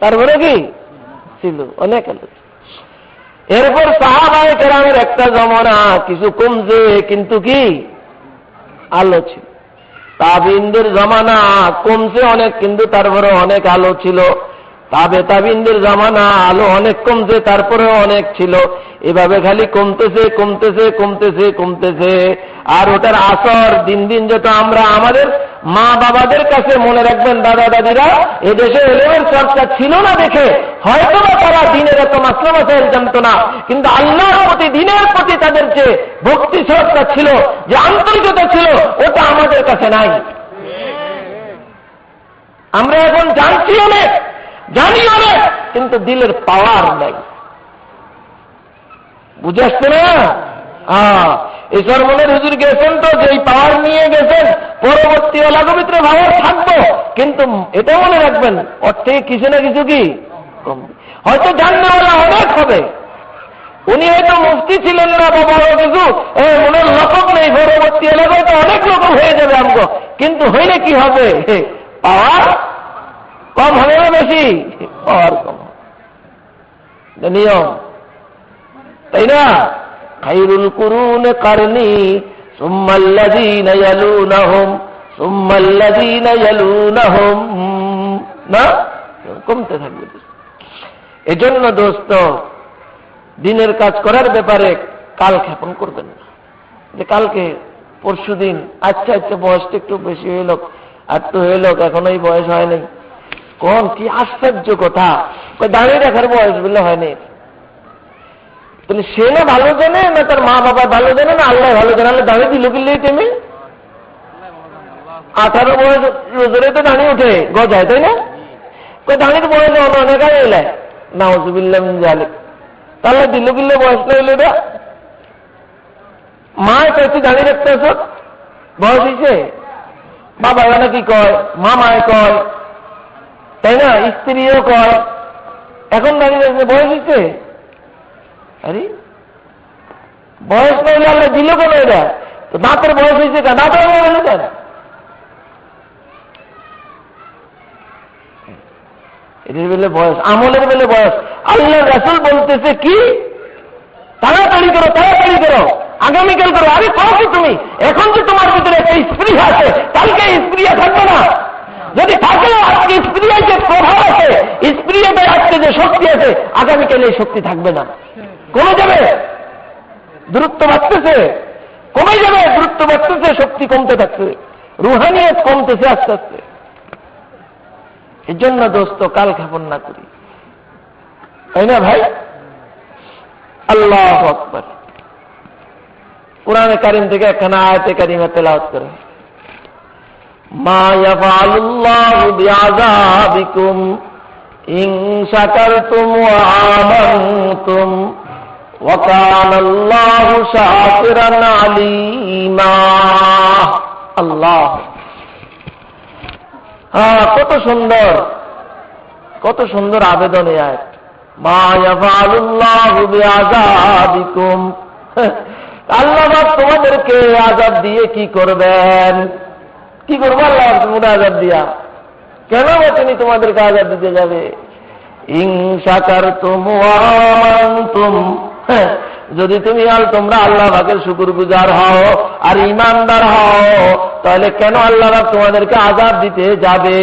তারপরে কি ছিল? অনেক আলো। এরপর সাহাবায়ে কেরামের একটা জমানা, কিছু কমছে কিন্তু কি আলো ছিল। তাবিনদের জমানা কমছে অনেক কিন্তু তারপরে অনেক আলো ছিল। তাবিনদের জমানা আলো অনেক কমছে তারপরেও অনেক ছিল। এভাবে খালি কমতেছে কমতেছে কমতেছে কমতেছে। আর ওটার আসর দিন দিন যত আমরা আমাদের মা বাবাদের কাছে, মনে রাখবেন দাদা দাদিরা, এদেশে এলেমের চর্চা ছিল না দেখে হয়তো বা তারা দিনের এত মাসলা মাসাইল জানতো না, কিন্তু আল্লাহর প্রতি, দিনের প্রতি তাদের যে ভক্তি চর্চা ছিল, যে আন্তরিকতা ছিল, ওটা আমাদের কাছে নাই। আমরা এখন জানছি অনেক, জানি অনেক, কিন্তু দিলের পাওয়ার নাই। বুঝে আসছে না? এই সরমনের হুজুর গেছেন তো, যেই পাওয়ার নিয়ে গেছেন পরবর্তী এলাকার ভিতরে পাওয়ার থাকবো, কিন্তু এটা মনে রাখবেন ওর থেকে কিছু না কিছু কি কম। হয়তো জাননেওয়ালা অনেক হবে, উনি হয়তো মুফতি ছিলেন না বা বড় কিছু মনের লক্ষণ নেই, পরবর্তী এলাকায় তো অনেক রকম হয়ে যাবে আমগো, কিন্তু হইলে কি হবে? পাওয়ার কম হবে না বেশি? পাওয়ার কম, নিয়ম, তাই না? খায়রুল কুরুন কারনি সুম্মাল্লাযীনা ইয়ালুনাহুম সুম্মাল্লাযীনা ইয়ালুনাহুম, না কমতে থাকবে। এজন্য দোস্ত, দিনের কাজ করার ব্যাপারে কাল ক্ষেপণ করবেন না, যে কালকে পরশুদিন আচ্ছা আচ্ছা বয়সটা একটু বেশি হইল, আর তো হইল, এখনো এই বয়স হয়নি। কোন কি আশ্চর্য কথা, দাঁড়িয়ে রাখার বয়স বলে হয়নি। তাহলে সে না ভালো জানে, না তার মা বাবা ভালো জানে, না আল্লাহ ভালো জানে? দাঁড়িয়ে দিল কিনলেই তেমনি 18 বয়স রোজরে তো দাঁড়িয়ে উঠে গজায়, তাই না? দাঁড়িয়ে বয়স অনেক এলায় নাউজুবিল্লাহ মিন যালিক। তাহলে দিল কিনলে বয়স না হইল এটা? মা কয়েকটি দাঁড়িয়ে রাখতে আস, বয়স হয়েছে? বাবা নাকি কয়, মামায় কয়, তাই না? স্ত্রীও কয়, এখন দাঁড়িয়ে রাখতে বয়স হয়েছে? আরে বয়স না হলে আল্লাহ দিল কেন এরা? তো দাঁতের বয়স হয়েছে কেন? দাঁতের বয়স কেন? এদের বেলে বয়স, আমলের বেলে বয়স। আল্লাহ রাসূল বলতেছে কি, তাড়াতাড়ি করো, তাড়াতাড়ি করো, আগামীকাল করো। আরে পাও কি তুমি? এখন যে তোমার ভিতরে একটা স্প্রিয়া আছে, কালকে স্প্রিয়া থাকবে না। যদি থাকে আজকে স্প্রিয়া যে প্রভাব আছে, স্প্রিয়াতে আজকে যে শক্তি আছে, আগামীকাল এই শক্তি থাকবে না, কমে যাবে। দূরত্ব বাড়তেছে, কমে যাবে, দূরত্ব বাড়তেছে, শক্তি কমতে থাকছে, রুহানিয়ত কমতেছে আস্তে আস্তে। এর জন্য দোস্ত কাল ক্ষেপণ না করি, তাই না ভাই? আল্লাহু আকবার। কুরআনে কারীম থেকে একখানা আয়াতে কারিমা তেলাওয়াত করেন। মা ইয়াফআলুল্লাহু বিআযাবিকুম ইন শাকারতুম ওয়া আমানতুম ওয়া কানাল্লাহু শাকিরান আলীমা। আল্লাহ, কত সুন্দর, কত সুন্দর আবেদন এই আয়াত। মা ইয়াফআলুল্লাহু বিআযাবিকুম, আল্লাহ তোমাদেরকে আযাব দিয়ে কি করবেন? কি করবো আল্লাহ তোমাদের আযাব দিয়া? কেন তিনি তোমাদেরকে আযাব দিতে যাবে? ইন শাকারতুম ওয়া আমানতুম, যদি তোমরা আল্লাহ পাকের শুকরগুজার হও আর ঈমানদার হও, তাহলে কেন আল্লাহ পাক তোমাদেরকে আযাব দিতে যাবে?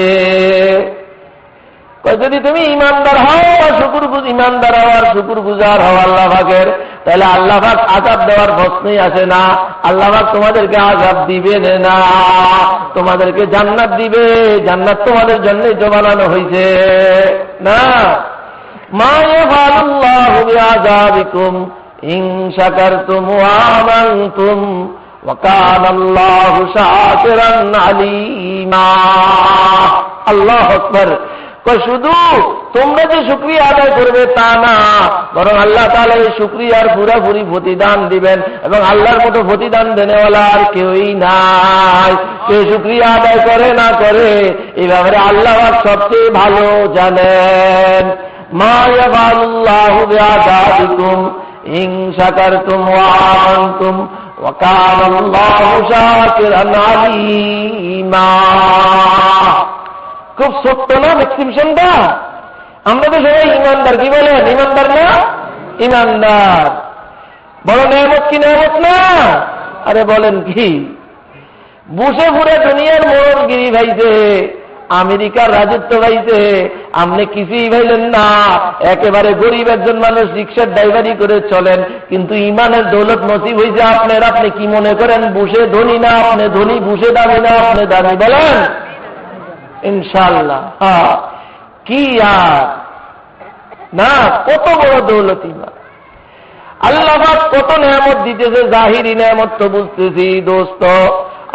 যদি তুমি ঈমানদার হও আর ঈমানদার হও আর শুকরগুজার হও আল্লাহ পাকের, তাহলে আল্লাহ পাক আযাব দেওয়ার প্রশ্নই আসে না। আল্লাহ পাক তোমাদেরকে আযাব দিবেন না, তোমাদেরকে জান্নাত দিবে। জান্নাত তোমাদের জন্যই তো বানানো হয়েছে না। মা ইয়াফআলুল্লাহু বিআযাবিকুম ইন শাকারতুম ওয়া আমানতুম ওয়া কানাল্লাহু শাকিরান আলীমা। আল্লাহু আকবার। শুধু তোমরা যে শুকরিয়া আদায় করবে তা না, বরং আল্লাহ তাআলা এই শুকরিয়ার পুরোপুরি প্রতিদান দিবেন, এবং আল্লাহর মতো প্রতিদান দেনেওয়ালা আর কেউই নাই। কে শুকরিয়া আদায় করে না করে, এই ব্যাপারে আল্লাহ সবচেয়ে ভালো জানেন। মা ইয়াফআলুল্লাহু বিআযাবিকুম ইন শাকারতুম ওয়া আমানতুম ওয়া কানাল্লাহু শাকিরান আলীমা। খুব সত্য না এক্সপ্রেশনটা? আমরা তো সবাই ইমানদার, কি বলেন? ইমানদার না? ইমানদার। বড় নেয়ামত কি নেয়ামত না? আরে বলেন কি? বুঝে পুরে দুনিয়ার মোড়গিরি ভাইছে, আমেরিকার রাজত্ব ভাইছে, আপনি কিছুই ভাইলেন না, একেবারে গরিব একজন মানুষ, রিক্সার ড্রাইভারি করে চলেন, কিন্তু ইমানের দৌলত নসিব হয়েছে আপনার। আপনি কি মনে করেন বুঝে ধনী না? আপনি ধনী, বুঝে দামি না? আপনি দামি, বলেন ইনশাআল্লাহ। কি আর না, কত বড় দৌলত ইমান। আল্লাহ পাক কত নেয়ামত দিতেছে, জাহিরি নেয়ামত তো বুঝতেছি দোস্ত।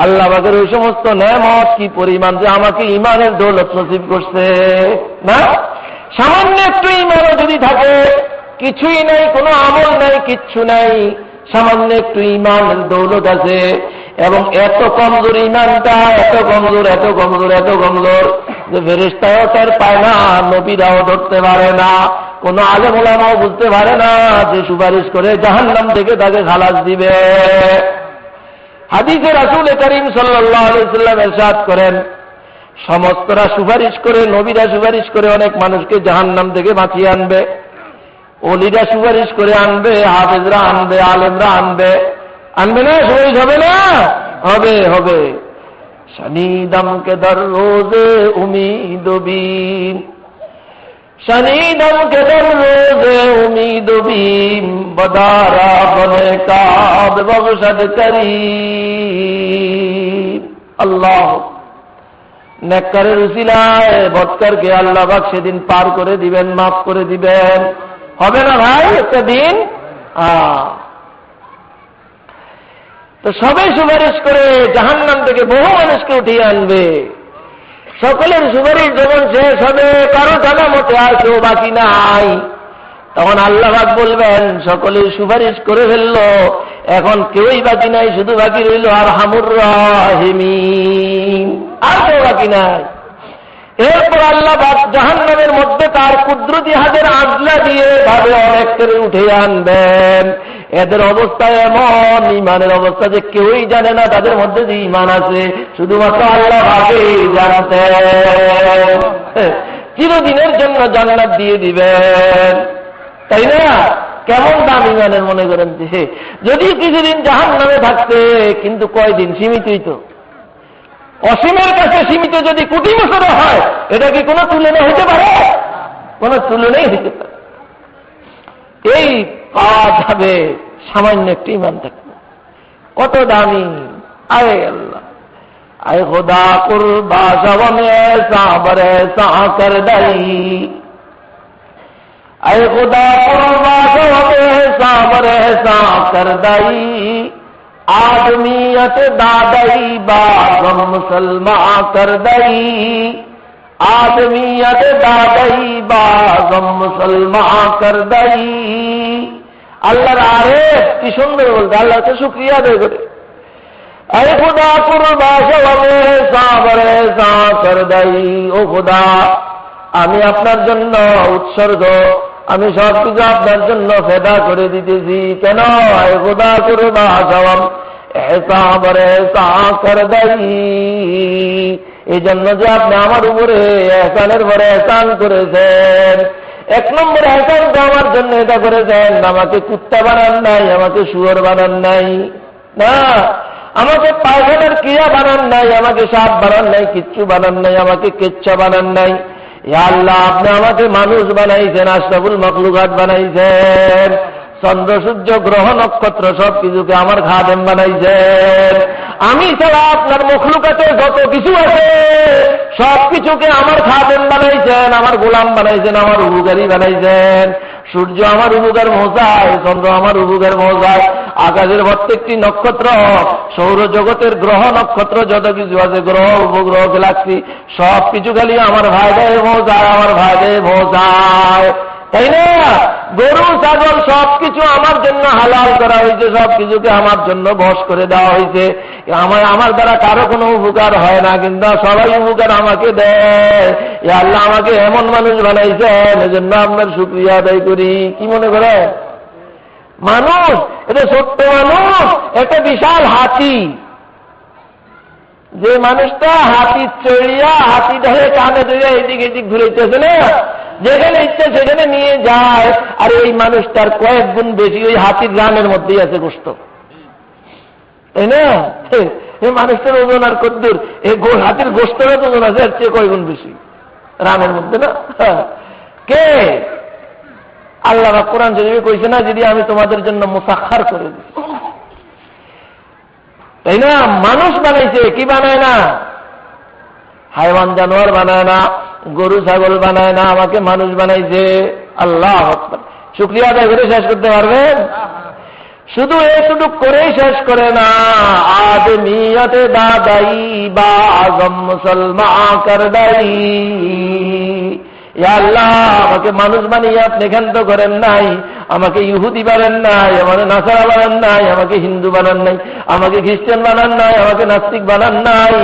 আল্লাহ পাকের ওই সমস্ত নেয়ামত কি পরিমাণ যে আমাকে ইমানের দৌলত নসিব করছে না। সামান্য একটু ইমানও যদি থাকে, কিছুই নাই, কোনো আমল নাই, কিচ্ছু নাই, সামান্য একটু ইমানের দৌলত আছে, এবং এত কমজোর ইমানটা, এত কমজোর, এত কমজোর, এত কমজোর যে ফেরেশতাও তার পায় না, নবীরাও ধরতে পারে না, কোন আলেম ওলামাও বুঝতে পারে না যে সুপারিশ করে জাহান্নাম থেকে তাকে খালাস দিবে। হাদিসে রাসূল করিম সাল্লাল্লাহু আলাইহি ওয়াসাল্লাম ইরশাদ করেন, সমস্তরা সুপারিশ করে, নবীরা সুপারিশ করে অনেক মানুষকে জাহান্নাম থেকে বাঁচিয়ে আনবে, ওলিরা সুপারিশ করে আনবে, হাফেজরা আনবে, আলেমরা আনবে। আনবে না? সুপারিশ হবে না? হবে, হবে। শনিদম কে দর রোজে উম্মীদ বীম, শনিদম কে দর রোজে উম্মীদ বীম, বদারা বনে কাব বখশদ করিম। আল্লাহ নেককারের উসিলায় বদকারকে আল্লাহ পাক সেদিন পার করে দিবেন, মাফ করে দিবেন। হবে না ভাই একটা দিন? তো সবাই সুপারিশ করে জাহান্নাম থেকে বহু মানুষকে উঠিয়ে আনবে। সকলের সুপারিশ যখন শেষ হবে, কারো জানা মতে আর কেউ বাকি নাই, তখন আল্লাহ পাক বলবেন সকলে সুপারিশ করে ফেললো, এখন কেউই বাকি নাই, শুধু বাকি রইল আরহামুর রাহিমিন, আর কেউ বাকি নাই। এরপর আল্লাহ পাক জাহান্নামের মধ্যে তার কুদরতি হাতের আজলা দিয়ে ভাবে অনেককে উঠে আনবেন। এদের অবস্থা এমন, ইমানের অবস্থা যে কেউই জানে না তাদের মধ্যে যে ইমান আছে, শুধুমাত্র আল্লাহ পাকই জানতেন। চিরদিনের জন্য জান্নাত দিয়ে দিবেন, তাই না? কেমন দাম ইমানের মনে করেন যে যদি কিছুদিন জাহান্নামে থাকতে, কিন্তু কয়দিন? সীমিতই তো। অসীমের কাছে সীমিত যদি কোটি বছরে হয়, এটা কি কোনো তুলনা হইতে পারে? কোনো তুলনাই হইতে পারে। এই পাওয়া যাবে সামান্য একটি ইমান থাকবে, কত দামি। আরে আল্লাহ, আয় খোদা কুরবা সবমে সাবর সাকর দাই, আয় খোদা কুরবা সবমে সাবর সাকর দাই, आदमियत दादई बागम मुसलमा कर दई, आदमियत दादई बागम मुसलमा कर दई। আল্লাহর আরেফ কি সুন্দর বলতে, আল্লাহকে শুকরিয়া আদায় করে। আরে খুদা কুরবা সওয়াবে সাবরে সা কর দই, ও খুদা আমি আপনার জন্য উৎসর্গ, আমি সব কিছু আপনার জন্য ফেদা করে দিতেছি। কেন? আয় খুদা কুরবা সওয়াব এহসাবরে সা কর দই, এই জন্য যে আপনি আমার উপরে এহসানের পরে এহসান করেছেন। এক নম্বর এহসান তো আমার জন্য এটা করেছেন, আমাকে কুত্তা বানান নাই, আমাকে শুয়োর বানান নাই, না আমাকে পায়খানার ক্রিয়া বানান নাই, আমাকে সাপ বানান নাই, কিচ্ছু বানান নাই, আমাকে কেচ্ছা বানান নাই। ইয়া আল্লাহ, আপনি আমাকে মানুষ বানাইছেন, আশরাফুল মাখলুকাত বানাইছেন, চন্দ্র সূর্য গ্রহ নক্ষত্র সব কিছুকে আমার খাদেম বানাইছেন। আমি ছাড়া আপনার মখলুকাতে যত কিছু আছে সব কিছুকে আমার খাদেম বানাইছেন, আমার গোলাম বানাইছেন, আমার উপকারী বানাইছেন। সূর্য আমার উপকার পৌঁছায়, চন্দ্র আমার উপকার পৌঁছায়, আকাশের প্রত্যেকটি নক্ষত্র, সৌরজগতের গ্রহ নক্ষত্র যত কিছু আছে, গ্রহ উপগ্রহ গ্যালাক্সি সব কিছু খালি আমার ভাইদের পৌঁছায়, আমার ভাইদের পৌঁছায়, তাই না? গরু ছাগল সবকিছু আমার জন্য হালাল করা হয়েছে, সবকিছুকে আমার জন্য বশ করে দেওয়া হয়েছে। আমার দ্বারা কারো কোনো উপকার হয় না, কিন্তু সবাই উপকার আমাকে দেয়। ইয়া আল্লাহ, আমাকে এমন মানুষ বানাইছেন, এজন্য আপনার শুকরিয়া আদায় করি। কি মনে করে মানুষ? এটা ছোট্ট মানুষ, একটা বিশাল হাতি, যে মানুষটা হাতি চড়িয়া হাতি ধরে কানে ধরে এদিক এদিক ঘুরেছে না, যেখানে ইচ্ছে সেখানে নিয়ে যায়। আর এই মানুষটার কয়েক গুণ বেশি ওই হাতির রানের মধ্যেই আছে গোস্ত, তাই না? এই মানুষটার ওজন আর কদ্দুর, এই হাতির গোস্তের ওজন আছে এর চেয়ে কয়েক গুণ বেশি রানের মধ্যে, না? কে? আল্লাহ কোরআন শরীফে কইছে না, যদি আমি তোমাদের জন্য মুসাখখার করে দিই, তাই না? মানুষ বানাইছে, কি বানায় না? হাইওয়ান জানোয়ার বানায় না, গরু ছাগল বানায় না, আমাকে মানুষ বানাইছে। আল্লাহ আকবার। শুকরিয়া আদায় করে শেষ করতে পারবেন? শুধু এতটুকু করেই শেষ করে না, আদমিয়তে দাদাই বা আগম মুসলমান কর দাই। ইয়া আল্লাহ, আমাকে মানুষ বানিয়ে আপনি ক্ষান্ত করেন নাই, আমাকে ইহুদি বানান নাই, আমাকে নাসারা বানান নাই, আমাকে হিন্দু বানান নাই, আমাকে খ্রিস্টান বানান নাই, আমাকে নাস্তিক বানান নাই,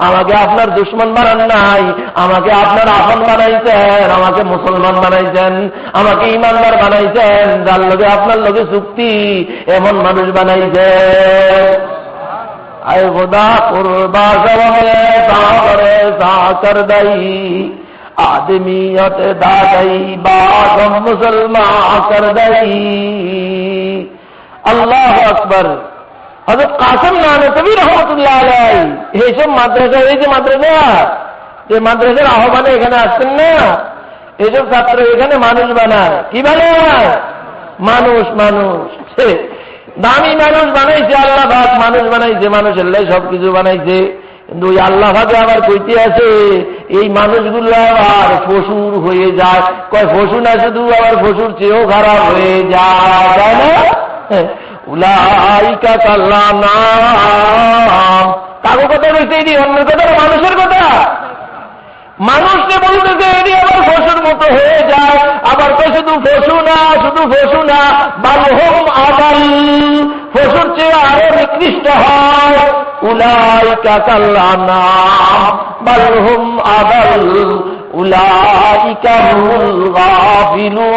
আমাকে আপনার দুশ্মন বানান নাই, আমাকে আপনার আপন বানাইছেন, আমাকে মুসলমান বানাইছেন, আমাকে ইমানদার বানাইছেন, যার লগে আপনার লগে চুক্তি, এমন মানুষ বানাইছেন। आए खुदा कुर्बा सब में सावरे साकर दई आदमियत दादई बागम मुसलमान कर दई। अल्लाह अकबर। हजरत कासिम नानवी रहमतुल्लाह अलैहि এইসব মাদ্রাসা, এই যে মাদ্রাসার আহ্বানে এখানে আসছেন না, এইসব ছাত্র এখানে মানুষ বানায়। কি বানায়? মানুষ। দামি মানুষ বানাইছে আল্লাহ পাক, মানুষ বানাইছে, মানুষের লাই সবকিছু বানাইছে। কিন্তু ওই আল্লাহ পাকে আবার কইতে আছে এই মানুষগুলো আবার পশুর হয়ে যায়। কয় পশু না শুধু, আবার পশুর চেয়েও খারাপ হয়ে যায়, তাই না? উলাইকা কাল্লানাম। কারো কথা বলছে এটি, অন্যের কথা, মানুষের কথা। মানুষকে বলতেছে এটি আবার পশুর মতো হয়ে যায়। আবার তো শুধু পশু না বালহুম আদাল, পশুর চেয়ে আরো নিকৃষ্ট হয়। উলাইকা কাল্লানাম বালহুম আদাল উলাইকা হুমুল গাফিলুন।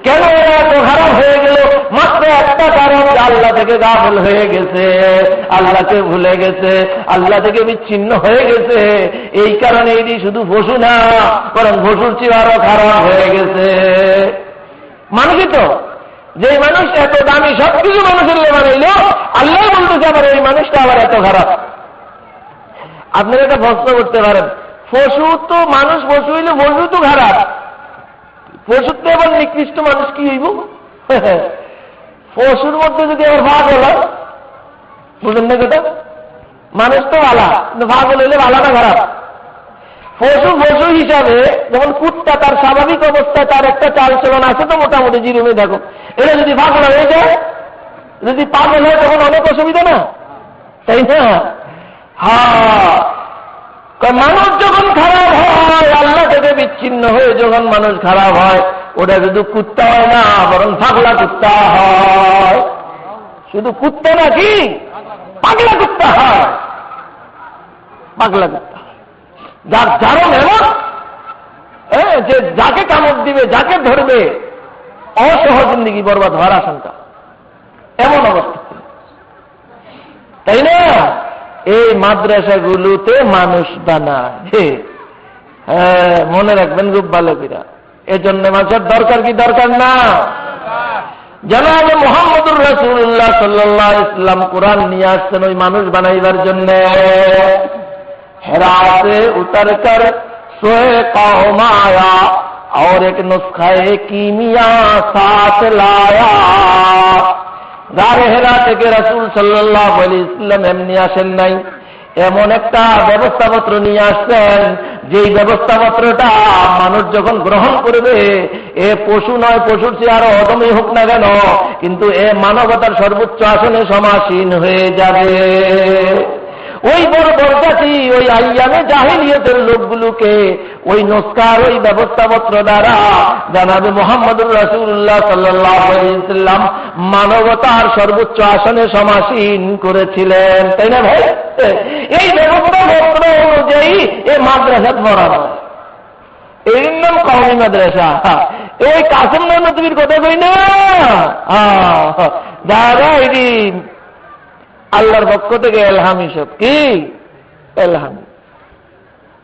কেন এত খারাপ হয়ে গেল? মাত্র একটা কারণ, আল্লাহ থেকে গাফিল হয়ে গেছে, আল্লাহকে ভুলে গেছে, আল্লাহ থেকে বিচ্ছিন্ন হয়ে গেছে। এই কারণে এটি শুধু পশু না, বরং পশুর চেয়ে আরো খারাপ হয়ে গেছে। মানুষই তো, যে মানুষ এত দামি সবকিছু মানুষের বানাইল, আল্লাহ বলতেছে আবার এই মানুষটা আবার এত খারাপ। আপনারা এটা প্রশ্ন করতে পারেন, পশু তো মানুষ, পশু হইলে পশু তো খারাপ, পশুর তো এবার নিকৃষ্ট মানুষ কি হইব? পশুর মধ্যে যদি আবার ভাগ হল, বুঝলেন না কথা? মানুষ তো ভালা, কিন্তু ভাগ হইলে ভালো না খারাপ? পশু হিসাবে যেমন কুত্তা, তার স্বাভাবিক অবস্থায় তার একটা চাল চলন আছে তো মোটামুটি, জিরুমে দেখো, এটা যদি পাগল হয়ে যায়, যদি পাগল হয় তখন অনেক অসুবিধা না, তাই না? হ্যাঁ, মানুষ যখন খারাপ হয়, আল্লাহ থেকে বিচ্ছিন্ন হয়ে যখন মানুষ খারাপ হয়, ওটা শুধু কুত্তা হয় না, বরং পাগলা কুত্তা হয়। শুধু কুত্তা নাকি, পাগলা কুত্তা হয়, পাগলা কুত্তা। যারও এমন যে যাকে কামড় দিবে, যাকে ধরবে, অসহ জিন্দগি বরবাদ হওয়ার আশঙ্কা, এমন অবস্থা, তাই না? এই মাদ্রাসাগুলোতে মানুষ বানায়। হ্যাঁ, মনে রাখবেন খুব ভালো করে। এজন্য মানুষের দরকার কি দরকার না? জনাবে মুহাম্মদুর রাসূলুল্লাহ সাল্লাল্লাহু আলাইহি ওয়াসাল্লাম কোরআন নিয়ে আসছেন ওই মানুষ বানাইবার জন্য। हेरा से उतर कर सोए कौम आया और एक नुस्खाए कीमिया साथ लाया। गारे हेरा থেকে রাসূল সাল্লাল্লাহু আলাইহি ওয়াসাল্লাম এমনি আসেন নাই, এমন একটা ব্যবস্থাপত্র নিয়ে আসছেন, যেই ব্যবস্থাপত্রটা মানুষ যখন গ্রহণ করবে, এ পশু নয়, পশুর চেয়ে আরো অদমই হোক না কেন, কিন্তু এ মানবতার সর্বোচ্চ আসনে সমাসীন হয়ে যাবে। ওই বড় বরজাতি, ওই আইয়ামে জাহিলিয়তের লোকগুলোকে ওই নস্কার, ওই ব্যবস্থাপত্র দ্বারা জানাবে মুহাম্মদুর রাসূলুল্লাহ সাল্লাল্লাহু আলাইহি ওয়াসাল্লাম মানবতার সর্বোচ্চ আসনে সমাসীন করেছিলেন, তাই না ভাই? এই ব্যবস্থাপত্র অনুযায়ী এই মাদ্রাসা পড়া হয়, এর নাম কওমি মাদ্রাসা। এই কাসিম নবীর কথা কই না, দাদা এটি আল্লাহর পক্ষ থেকে এলহাম, হিসেব কি এলহাম,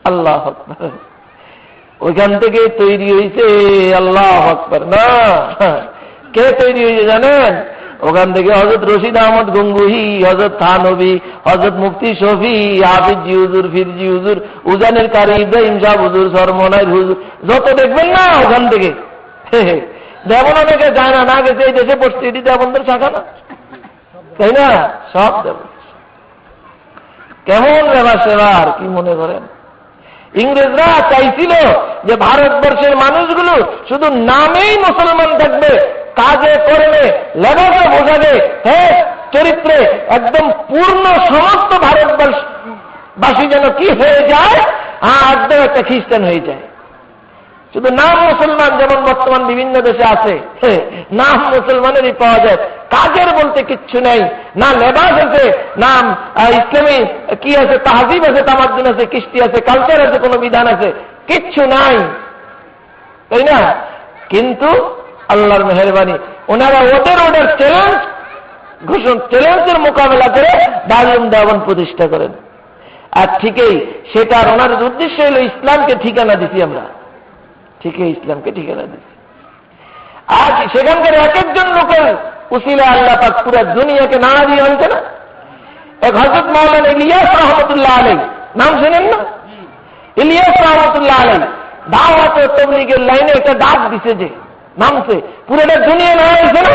আল্লাহ আকবার, ওইখান থেকে তৈরি হয়েছে। আল্লাহ আকবার না, কে তৈরি হয়েছে জানেন? ওখান থেকে হযরত রশিদ আহমদ গঙ্গুহি, হযরত থানবী, হযরত মুফতি শফি, হাফিজ জি হুজুর, ফিরজি হুজুর, উজানের কারি ইব্রাহিম সাহেব হুজুর, সরমনাইর হুজুর, যত দেখবেন না ওখান থেকে। দেবন অনেকে যায় না, না গেছে এই দেশে পড়ছে, এটি দেবনদের শাখা না, তাই না? সব দেব। কেমন রেবা সেবার কি মনে করেন? ইংরেজরা চাইছিল যে ভারতবর্ষের মানুষগুলো শুধু নামেই মুসলমান থাকবে, কাজে কর্মে লেবাসে বোঝাবে, হ্যাঁ চরিত্রে একদম পূর্ণ সমস্ত ভারতবর্ষবাসী যেন কি হয়ে যায়, একদম একটা খ্রিস্টান হয়ে যায়। শুধু নাম মুসলমান, যেমন বর্তমান বিভিন্ন দেশে আছে, নাম মুসলমানেরই পাওয়া যায়, কাজের বলতে কিচ্ছু নেই, না লেবাস আছে, না ইসলামী কি আছে, তাহজিব আছে, তামাদ্দুন আছে, কৃষ্টি আছে, কালচার আছে, কোনো বিধান আছে, কিচ্ছু নাই, তাই না? কিন্তু আল্লাহর মেহেরবানি, ওনারা ওদের চ্যালেঞ্জ চ্যালেঞ্জের মোকাবেলা করে দারুল দেওবন্দ প্রতিষ্ঠা করেন। আর ঠিকই সেটার ওনার উদ্দেশ্য হলো ইসলামকে ঠিকানা দিছি আমরা, ঠিকই ইসলামকে ঠিকানা দিছি। আজ সেখানকার এক একজন লোকের উসিলা আল্লাহ পাক পুরো দুনিয়াকে নাড়া দিয়ে আনছে না। এক হযরত মাওলানা ইলিয়াস রহমতুল্লাহ আলাইহি, নাম শুনেন না? ইলিয়াস রহমতুল্লাহ আলাইহি দাওয়াত ও তাবলীগের লাইনে একটা ডাক দিছে, যে নামছে, পুরোটা দুনিয়া নাড়া দিছে না,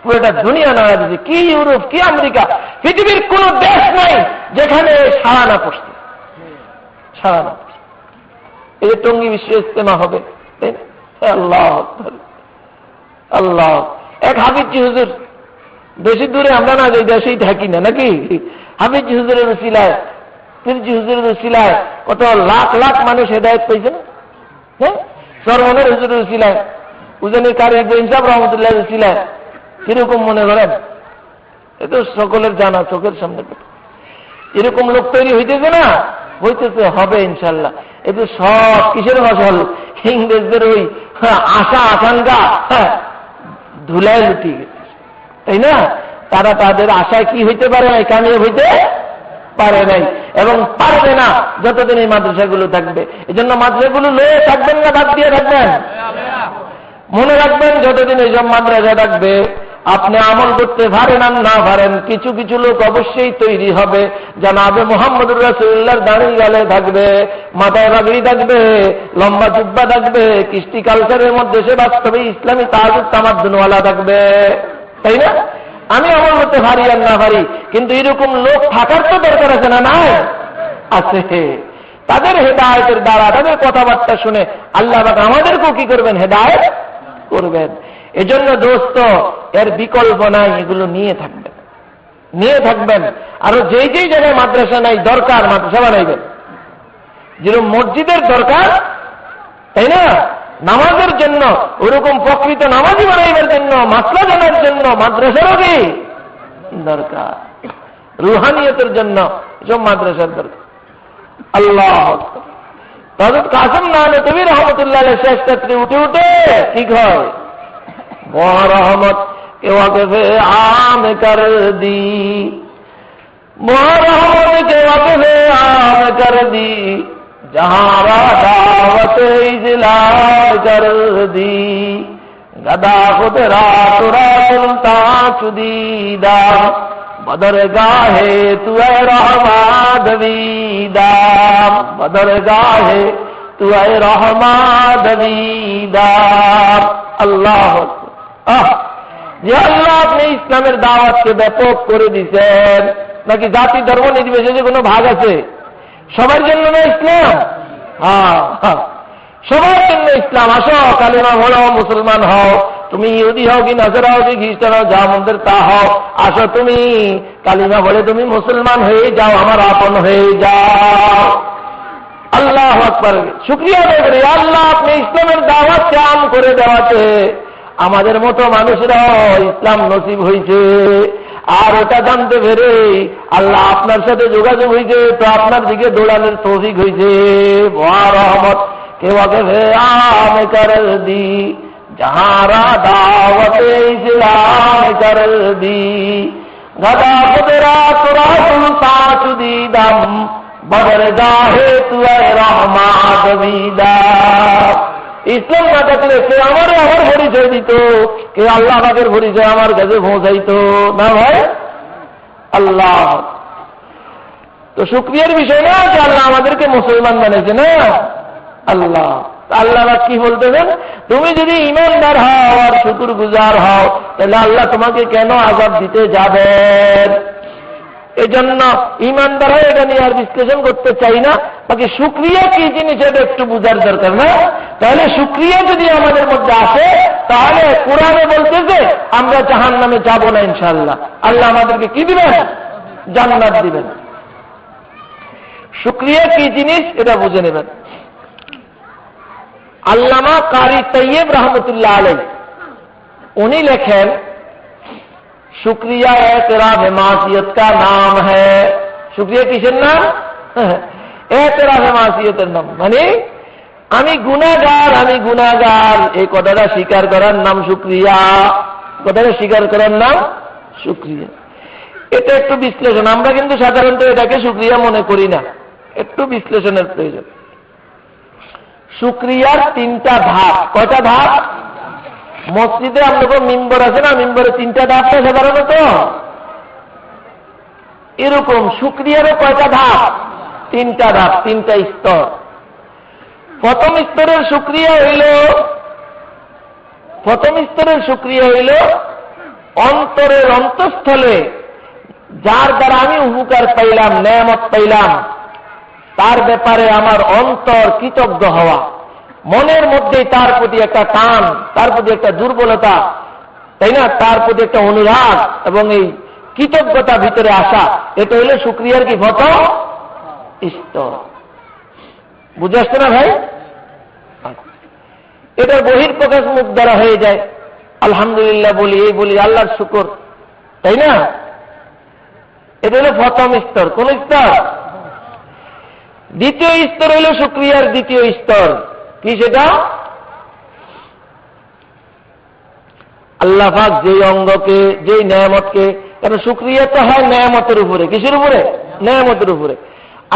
পুরোটা দুনিয়া নাড়া দিছে। কি ইউরোপ, কি আমেরিকা, পৃথিবীর কোন দেশ নাই যেখানে সাড়া না পড়ছে, সাড়া না পড়ছে। এই যে টঙ্গী বিশ্ব ইজতেমা হবে, তাই না? আল্লাহ আল্লাহ। এক হাফিজি হুজুর, বেশি দূরে আমরা না, যে দেশেই থাকি না নাকি, হাফিজি হুজুরের উসিলায়, পীরজি হুজুরের উসিলায় কত লাখ লাখ মানুষ হেদায়েত পাইছে না? হ্যাঁ, সরমনের হুজুরের উসিলায়, উজানির কারি ইনসাফ রহমতুল্লাহ উসিলায়, কিরকম মনে করেন? এ তো সকলের জানা, চোখের সামনে। এরকম লোক তৈরি হইতেছে না, হইতেছে, হবে ইনশাল্লাহ। এ তো সব কিসের ফসল? ইংরেজদের ওই আশা আকাঙ্ক্ষা ধুলায় লুটি গেছে, তাই না? তারা তাদের আশায় কি হইতে পারে নাই, কামিয়াব হইতে পারে নাই, এবং পারবে না যতদিন এই মাদ্রাসাগুলো থাকবে। এই জন্য মাদ্রাসাগুলো লয়ে থাকবেন না, বাদ দিয়ে থাকবেন। মনে রাখবেন, যতদিন এইসব মাদ্রাসা থাকবে, আপনি আমল করতে পারেন আর না পারেন, কিছু কিছু লোক অবশ্যই তৈরি হবে, জানাবে মুহাম্মদুর রাসূলুল্লাহর দাড়ি গালে থাকবে, মাথায় পাগড়ি থাকবে, লম্বা জুব্বা থাকবে, কৃষ্টি কালচারের মধ্যে সে বাস্তবে ইসলামী তাহাজ্জুদ তামাদ্দুনওয়ালা থাকবে, তাই না? আমি আমল করতে পারি আর না পারি, কিন্তু এরকম লোক থাকার তো দরকার আছে না? নাই, আছে। তাদের হেদায়েতের দ্বারা, তাদের কথাবার্তা শুনে আল্লাহ পাক আমাদেরকেও কি করবেন? হেদায়েত করবেন। এজন্য দোস্ত, এর বিকল্প নাই, এগুলো নিয়ে থাকবেন, নিয়ে থাকবেন। আরো যেই যেই জায়গায় মাদ্রাসা নাই, দরকার মাদ্রাসা বানাইবেন। যেরকম মসজিদের দরকার, তাই না, নামাজের জন্য, ওরকম প্রকৃত নামাজি বানাইবার জন্য, মাসলা জানার জন্য মাদ্রাসারও কি দরকার, রুহানিয়তের জন্য সব মাদ্রাসার দরকার। আল্লাহ হযরত কাসেম নানতবী রহমতুল্লাহ আলাইহি শেষ রাত্রে উঠে উঠে ঠিক হয়, মোহরহমত के वक़्फ़ आम कर दी, मोहरहमत के वक़्फ़ आम कर दी, जहाँ दावत इजलाल कर दी, गदा खुद रातुरा सुनता चुदीदा, बदरगाहे तू है रहमादवीदा, बदरगाहे तू है रहमादवीदा। अल्लाह যে আল্লাহ আপনি ইসলামের দাওয়াতকে ব্যাপক করে দিয়েছেন, নাকি জাতি ধর্ম নির্বিশেষে কোনো ভাগ আছে? সবার জন্য না ইসলাম? হ্যাঁ, সবার জন্য ইসলাম। আসো, কালিমা পড়ো, মুসলমান হও। তুমি ইহুদি হও কি নাসারা হও কি খ্রিস্টান হও, যা মন্দের তা হও, আসো তুমি কালিমা পড়ে তুমি মুসলমান হয়ে যাও, আমার আপন হয়ে যাও। আল্লাহু আকবার। শুকরিয়া আদায় করি, আল্লাহ আপনি ইসলামের দাওয়াতকে আম করে দেওয়াতে আমাদের মতো মানুষরাও ইসলাম নসিব হয়েছে। আর ওটা জানতে পেরে আল্লাহ আপনার সাথে যোগাযোগ হয়েছে, তো আপনার দিকে দৌড়ানোর তৌফিক হয়েছে। রহমত কে ওয়াকিফে আম কর দি, যাহারা দাওয়াতে ইসলাম কর দি, গদা খুদরা তুরা সুলতা চুদিদাম, বদরগাহে তু রহমাদবিদা। ইসলাম না থাকলে সে আমার পরিচয় দিত, কে আল্লাহ পাকের পরিচয় আমার কাছে পৌঁছাইত না ভাই। আল্লাহ তো শুকরিয়ার বিষয় না যে আল্লাহ আমাদেরকে মুসলমান বানিয়েছে, না আল্লাহ। আল্লাহ কি বলতেছেন? তুমি যদি ঈমানদার হও আর শুকরগুজার হও, তাহলে আল্লাহ তোমাকে কেন আযাব দিতে যাবেন? এই জন্য ঈমানদার হয়ে এটা নিয়ে আর বিশ্লেষণ করতে চাই না। বাকি শুকরিয়া কি জিনিস এটা একটু বুঝার দরকার, না? তাহলে শুকরিয়া যদি আমাদের মধ্যে আসে, তাহলে কোরআনে বলতেছে আমরা জাহান্নামে যাব না ইনশাআল্লাহ। আল্লাহ আমাদেরকে কি দিবেন? জান্নাত দিবেন। শুকরিয়া কি জিনিস এটা বুঝে নেবেন। আল্লামা কারি তৈয়ব রহমতুল্লাহ আলাইহি উনি লেখেন, शुक्रिया एतराफ मासियत का नाम है। शुक्रिया किसের নাম? एतराफ मासियতের নাম। মানে আমি গুনাহগার, এই কথাটা স্বীকার করার নাম শুকরিয়া। কথাটা স্বীকার করার নাম শুকরিয়া। এটা একটু বিশ্লেষণ, আমরা কিন্তু সাধারণত এটাকে শুকরিয়া মনে করি না, একটু বিশ্লেষণের প্রয়োজন। শুকরিয়ার 3টা ধাপ। কয়টা ধাপ? মসজিদে আপনাদের মিম্বর আছে না, মিম্বরে 3টা ধাপ না সাধারণত, এরকম শুকরিয়ারও কয়টা ধাপ? 3টা ধাপ, 3টা স্তর। প্রথম স্তরের শুকরিয়া হইল অন্তরের অন্তঃস্থলে যার দ্বারা আমি উপকার পাইলাম, নেয়ামত পাইলাম, তার ব্যাপারে আমার অন্তর কৃতজ্ঞ হওয়া, মনের মধ্যে তার প্রতি একটা টান, তার প্রতি একটা দুর্বলতা, তাই না, তার প্রতি একটা অনুরাগ এবং এই কৃতজ্ঞতা ভিতরে আসা, এটা হইল শুকরিয়ার কি প্রথম স্তর। বুঝে আসছে না ভাই? এটার বহিঃপ্রকাশ মুখ দ্বারা হয়ে যায়, আলহামদুলিল্লাহ বলি, এই বলি, আল্লাহর শুকর, তাই না? এটা হল প্রথম স্তর। কোন স্তর? দ্বিতীয় স্তর হইল শুকরিয়ার দ্বিতীয় স্তর। কি সেটা? আল্লাহ পাক যেই অঙ্গকে, যেই নেয়ামতকে, কারণ শুকরিয়া তো হয় নেয়ামতের উপরে। কিসের উপরে? নেয়ামতের উপরে।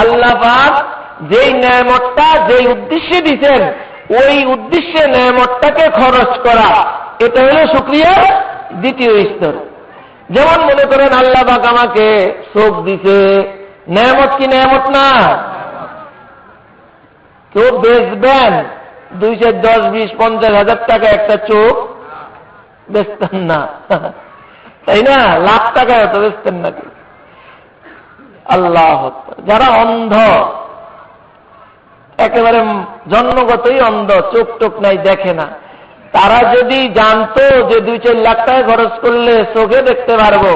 আল্লাহ পাক যেই নেয়ামতটা যেই উদ্দেশ্যে দিচ্ছেন, ওই উদ্দেশ্যে নেয়ামতটাকে খরচ করা, এটা হলো শুকরিয়ার দ্বিতীয় স্তর। যেমন মনে করেন আল্লাহ পাক আমাকে চোখ দিছে, নেয়ামত কি নেয়ামত না? কেউ বেচবেন 2, 4, 10, 20, 50 হাজার টাকা একটা চোখ বেচতেন না, তাই না? লাখ টাকায় তো বেচতেন নাকি? আল্লাহ, যারা অন্ধ, একেবারে জন্মগতই অন্ধ, চোখ টোক নাই, দেখে না, তারা যদি জানতো যে 2-4 লাখ টাকা খরচ করলে চোখে দেখতে পারবো,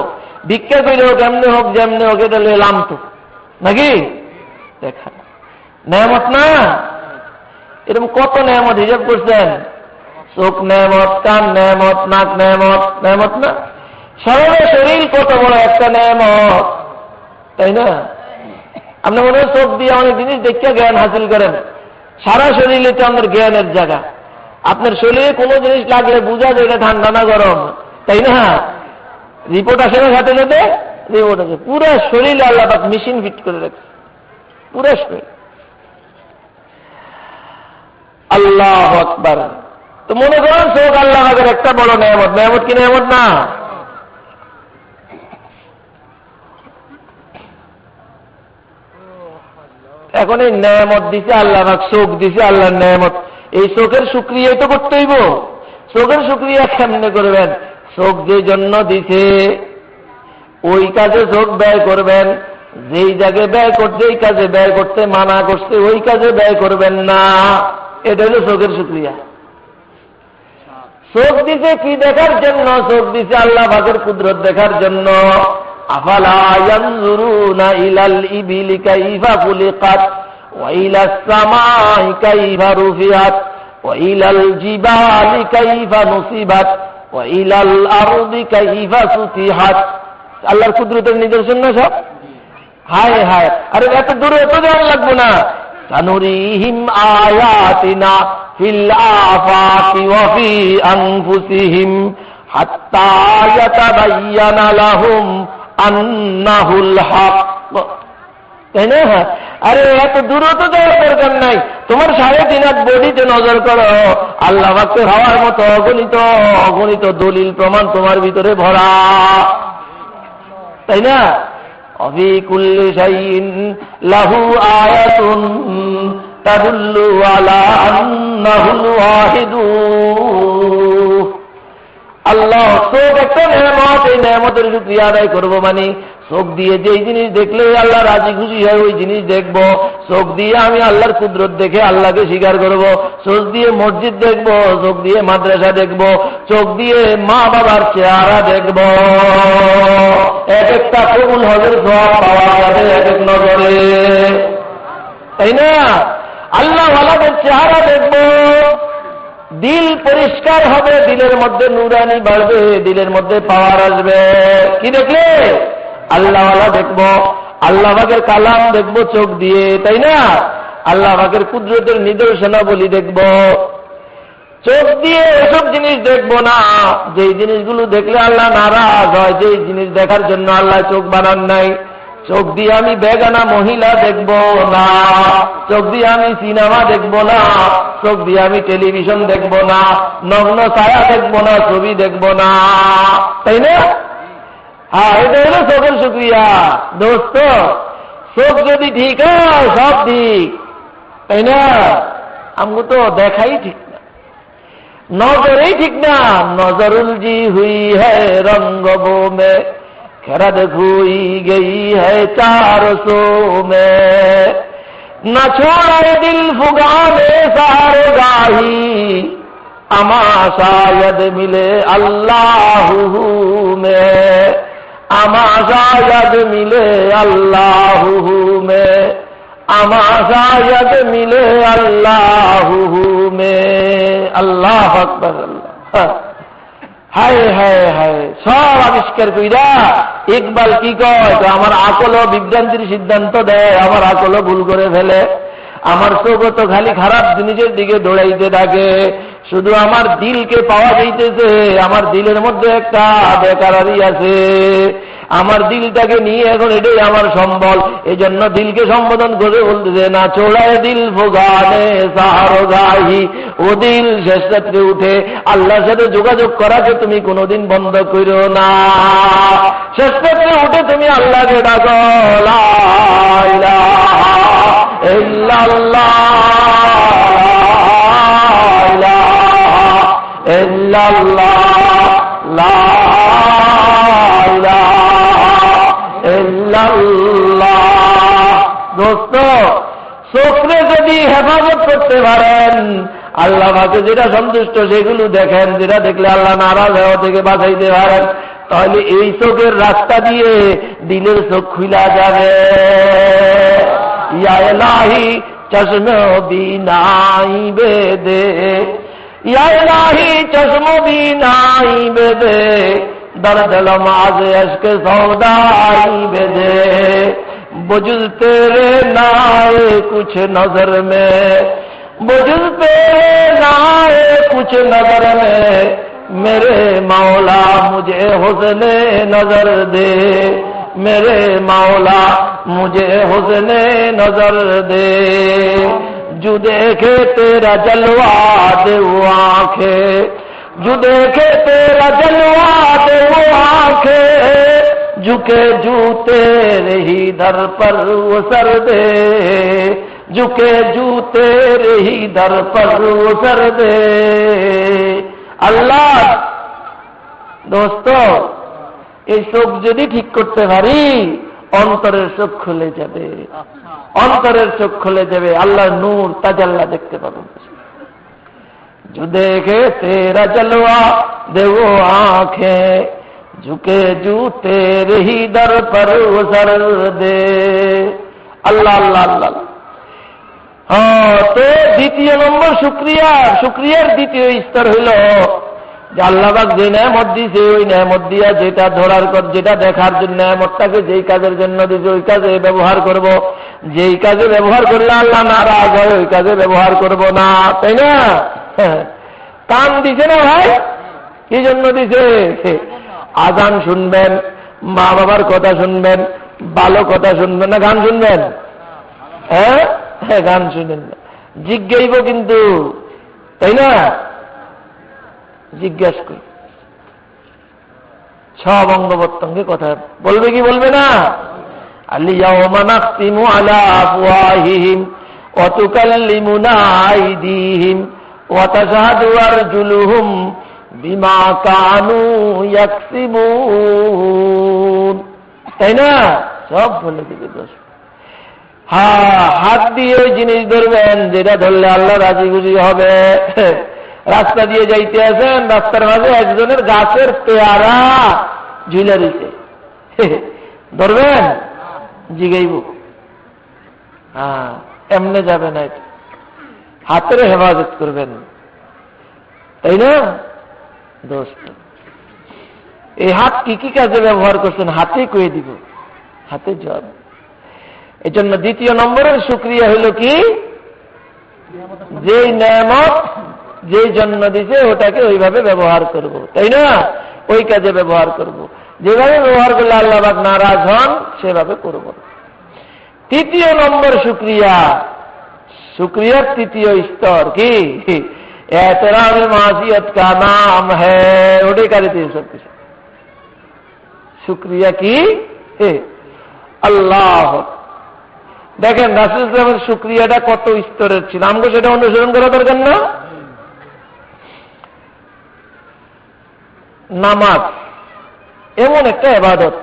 ভিক্ষা করেও কেমনে হোক যেমনে হোক এটা এলাম তো, নাকি? দেখা নেয়ামত না? এরকম কত নেয়ামত হিসাব করছেন? চোখ নেয়ামত, কান নেয়ামত, নাক নেয়ামত, নেয়ামত না? সারা শরীর কত বড় একটা নেয়ামত, তাই না? আপনি মনে হয় চোখ দিয়ে অনেক জিনিস দেখে জ্ঞান হাসিল করেন, সারা শরীরে তো আমাদের জ্ঞানের জায়গা। আপনার শরীরে কোনো জিনিস লাগলে বুঝা যায় এটা ঠান্ডা না গরম, তাই না? রিপোর্ট আসে না সাথে সাথে? রিপোর্ট আছে। পুরো শরীরে আল্লাহ পাক মেশিন ফিট করে রাখছে, পুরো শরীর। আল্লাহু আকবার। তো মনে করেন চোখ আল্লাহ পাকের একটা বড় নেয়ামত। নেয়ামত কি নেয়ামত না? এখন এই নেয়ামত দিছে আল্লাহ পাক, চোখ দিছে আল্লাহর নেয়ামত, এই চোখের শুকরিয়াই তো করতে হইব। চোখের শুকরিয়া কেমনে করবেন? চোখ যে জন্য দিছে ওই কাজে চোখ ব্যয় করবেন, যেই জায়গায় ব্যয় করতে, যেই কাজে ব্যয় করতে মানা করছে ওই কাজে ব্যয় করবেন না। এটা হলো চোখের শুকরিয়া। চোখ দিছে কি দেখার জন্য? চোখ দিছে আল্লাহ পাকের কুদরত দেখার জন্য। আফালা ইয়ানজুরুনা ইলাল ইবিলি কাইফা খুলিকাত ওয়া ইলাস সামাই কাইফা রুফিআত ওয়া ইলাল জিবালি কাইফা নুসিবাত ওয়া ইলাল আরদি কাইফা সুতিহাত। আল্লাহর কুদরতের নিদর্শন না সব? হায় হায়, আরে এত দূরে এত যাওয়া লাগবে না। সানুরিহিম আয়াতিনা ফিল আফাকি ওয়া ফি আনফুসিহিম হাত্তা ইয়াতাবায়্যানা লাহুম আন্নাহুল হক। তাই না? আরে এত দূরে তো যাওয়ার দরকার নাই। তোমার 3.5 হাত বডিতে নজর করো, আল্লাহ পাককে হওয়ার মতো অগণিত অগণিত দলিল প্রমাণ তোমার ভিতরে ভরা, তাই না? অফি কুল্লি শাইইন লাহু আয়াতুন তাদুল্লু আলা আন্নাহুল ওয়াহিদু। আল্লাহ চোখ একটা নেয়ামত, এই নেয়ামতের শুকরিয়া আদায় করবো মানে চোখ দিয়ে যেই জিনিস দেখলে আল্লাহ রাজি খুশি হয় ওই জিনিস দেখবো। চোখ দিয়ে আমি আল্লাহর কুদরত দেখে আল্লাহকে স্বীকার করবো। চোখ দিয়ে মসজিদ দেখবো, চোখ দিয়ে মাদ্রাসা দেখবো, চোখ দিয়ে মা বাবার চেহারা দেখবো। এক একটা কবুল হজের সওয়াব পাওয়া যাবে এক এক নজরে, তাই না? আল্লাহ ওয়ালাদের চেহারা দেখবো, দিল পরিষ্কার হবে, দিলের মধ্যে নুরানি বাড়বে, দিলের মধ্যে পাওয়ার আসবে। কি দেখলে? আল্লাহওয়ালা দেখবো, আল্লাহ পাকের কালাম দেখবো চোখ দিয়ে, তাই না? আল্লাহ পাকের কুদরতের নিদর্শনাবলী দেখবো। চোখ দিয়ে এসব জিনিস দেখবো না যেই জিনিসগুলো দেখলে আল্লাহ নারাজ হয়, যেই জিনিস দেখার জন্য আল্লাহ চোখ বানান নাই। চোখ দিয়ে আমি বেগানা মহিলা দেখব না, চোখ দিয়ে আমি সিনেমা দেখব না, চোখ দিয়ে আমি টেলিভিশন দেখব না, নগ্ন ছায়া দেখব না, ছবি দেখব না, তাই না? হ্যাঁ, এটা হলো চোখের শুকরিয়া। দোস্ত, চোখ যদি ঠিক হয় সব ঠিক, তাই না? আমগো তো দেখাই ঠিক না, নজরেই ঠিক না। নজরুল জি হুই হ্যায় রঙ্গবো মে खरद हुई गई है 400 में, न छोड़े दिल फुगाने सारे गाही, अमा शायद मिले अल्लाह में, अमा शायद मिले अल्लाह में, अमा शायद मिले अल्लाह में। अल्लाह अकबर। अल्लाह হায় হায় হায়, সব আবিষ্কার কইরা ইকবাল কি কয়, তো আমার আকলও বিভ্রান্তির সিদ্ধান্ত দেয়, আমার আকলও ভুল করে ফেলে, আমার চোখও তো খালি খারাপ জিনিসের দিকে দৌড়াইতে থাকে, শুধু আমার দিলকে পাওয়া যাইতেছে, আমার দিলের মধ্যে একটা বেকারারি আছে, আমার দিলটাকে নিয়ে এখন এটাই আমার সম্বল। এই জন্য দিলকে সম্বোধন করে বলতেছে, না চোড়ায় দিল ফোগানে সাহারো গাহি, ও দিল শেষ রাত্রে উঠে আল্লাহর সাথে যোগাযোগ করাকে তুমি কোনোদিন বন্ধ করো না। শেষ রাত্রে উঠে তুমি আল্লাহকে ডাকো, লা ইলাহা ইল্লাল্লাহ, লা ইলাহা ইল্লাল্লাহ, লা দোস্ত, চোখে যদি হেফাজত করতে পারেন, আল্লাহ পাকে যেটা সন্তুষ্ট সেগুলো দেখেন, যেটা দেখলে আল্লাহ নারাজ হওয়া থেকে বাঁচাইতে পারেন, তাহলে এই চোখের রাস্তা দিয়ে দিলের চোখ খুলা যাবে। ইয়া ইলাহি চশমে বিনাই বেদে, ইয়া ইলাহি চশমে বিনাই বেদে, दर्द लमाज अश्क सौदाई बेदे, बुजुल तेरे नाए कुछ नजर में, बुजुल तेरे नाए कुछ नजर में, मेरे मौला मुझे हुस्ने नजर दे, मेरे मौला मुझे हुस्ने नजर दे, जो देखे तेरा जलवा दे वो आंखें, जो देखे तेरा जलवा दे वो आंखें, झुके जू तेरे ही दर पर वो सर दे, झुके जू तेरे ही दर पर वो सर दे। আল্লাহ দোস্ত, এই চোখ যদি ঠিক করতে পারি অন্তরের চোখ খুলে যাবে, অন্তরের চোখ খুলে যাবে, আল্লাহর নূর তাজাল্লা দেখতে পাবেন। जो देखे तेरा जलवा दे वो आंखें, झुके जू तेरे ही दर पर वो सर दे। আল্লাহ আল্লাহ আল্লাহ। হ্যাঁ, তো দ্বিতীয় নম্বর শুকরিয়া, শুকরিয়ার দ্বিতীয় স্তর হইল যে আল্লাহ পাক যে নেয়ামত দিয়েছে ওই নেয়ামত দিয়া যেটা ধরার পর, যেটা দেখার জন্য নেয়ামতটাকে যেই কাজের জন্য দিয়েছে ওই কাজে ব্যবহার করব, যেই কাজে ব্যবহার করলে আল্লাহ নারাজ হয় ওই কাজে ব্যবহার করব না, তাই না? কান দিছে না ভাই, কি জন্য দিছে? আজান শুনবেন, মা বাবার কথা শুনবেন, ভালো কথা শুনবেন না গান শুনবেন? হ্যাঁ, গান শুনেন না, জিজ্ঞাইব কিন্তু, তাই না? জিজ্ঞাসা করি, সব অঙ্গ প্রত্যঙ্গে কথা বলবে কি বলবে না? আল-ইয়াওমা নাখতিমু আলা আফওয়াহিহিম ওয়া তুকাল্লিমুনা আইদিহিম ওয়া তাশহাদু আরজুলুহুম বিমা কানু ইয়াকসিবুন, তাই না? সব বলে দিবে দোষ। হ্যাঁ, হাত দিয়ে ওই জিনিস ধরবেন যেটা ধরলে আল্লাহ রাজি খুশি হবে। রাস্তা দিয়ে যাইতে আছেন, রাস্তার মাঝে একজনের গাছের পেয়ারা ঝুলে দিতে, ধরবেন? জিগাইব? হ্যাঁ, এমনে যাবে না, হাতের হেফাজত করবেন, তাই না দোস্ত? এই হাত কি কি কাজে ব্যবহার করছেন হাতে কয়ে দিব, হাতে জব। এই জন্য দ্বিতীয় নম্বরের শুকরিয়া হইল কি, যে নেয়ামত যেই জন্য দিছে ওটাকে ওইভাবে ব্যবহার করব, তাই না? ওই কাজে ব্যবহার করব, যেভাবে ব্যবহার করলে আল্লাহ পাক নারাজ হন সেভাবে করব। তৃতীয় নম্বর শুকরিয়া, শুকরিয়ার তৃতীয় স্তর কি? এহতরাম মাসিয়ত কা নাম হ্যায়, ওটাই কারিতে সব কিছু। শুকরিয়া কি? আল্লাহ। দেখেন রাসূল সাল্লাল্লাহু আলাইহি ওয়াসাল্লামের শুকরিয়াটা কত স্তরের ছিল, আমাকে সেটা অনুসরণ করা দরকার না? নামাজ এমন একটা ইবাদত,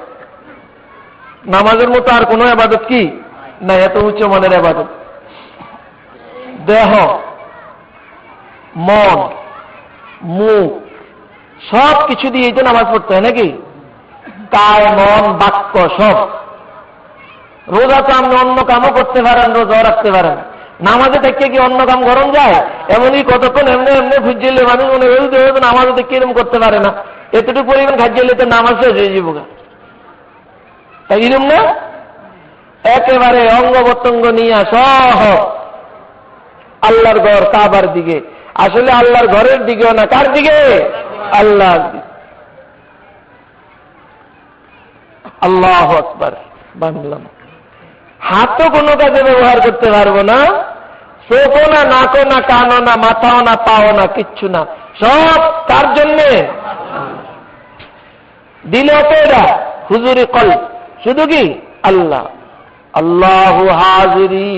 নামাজের মতো আর কোনো ইবাদত কি না, এত উচ্চ মানের ইবাদত। দেহ, মন, মুখ সব কিছু দিয়েই তো নামাজ পড়তে হয় নাকি? কায়, মন, বাক্য সব। রোজা তো আপনি অন্য কামও করতে পারেন, রোজাও রাখতে পারেন, নামাজে থেকে কি অন্য কাম গরম যায়? এমনই কতক্ষণ এমনি এমনি খুঁজলে মানুষ মনে হয় নামাজে থেকে এরকম করতে পারে না, এতটুকু পরিমাণ খাইলে তো নামাজ শেষ হয়ে যাব, তাই এরকম না? একেবারে অঙ্গ প্রত্যঙ্গ নিয়ে সহ আল্লাহর ঘর কাবার দিকে, আসলে আল্লাহর ঘরের দিকেও না, কার দিকে? আল্লাহর দিকে। আল্লাহু আকবার। বাংলাম হাতও কোনো কাজে ব্যবহার করতে পারবো না, চোখও না, নাকও না, কানও না, মাথাও না, পাও না, কিচ্ছু না, সব তার জন্যে। দিলে অপেরা হুজুরি কল, শুধু কি আল্লাহ। আল্লাহু হাজিরি,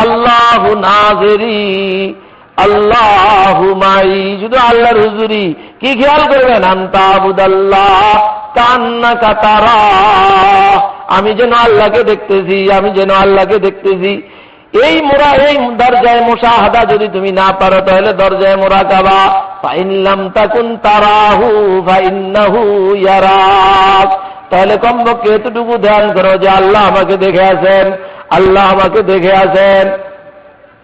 আল্লাহু নাজিরি, আল্লাহু মাই, শুধু আল্লাহর হুজুরি। কি খেয়াল করবেন? আনতা আবুদাল্লাহ কান্নাকা তারা, আমি যেন আল্লাহকে দেখতেছি, আমি যেন আল্লাহকে দেখতেছি। এই মোরা, এই দরজায় মুশাহাদা যদি তুমি না পারো তাহলে দরজায় মুরাকাবা, ফাইন লাম তাকুন তারাহু ফাইন্নাহু ইয়ারাক, তাহলে কমপক্ষে এতটুকু ধ্যান করো যে আল্লাহ আমাকে দেখে আছেন, আল্লাহ আমাকে দেখে আছেন।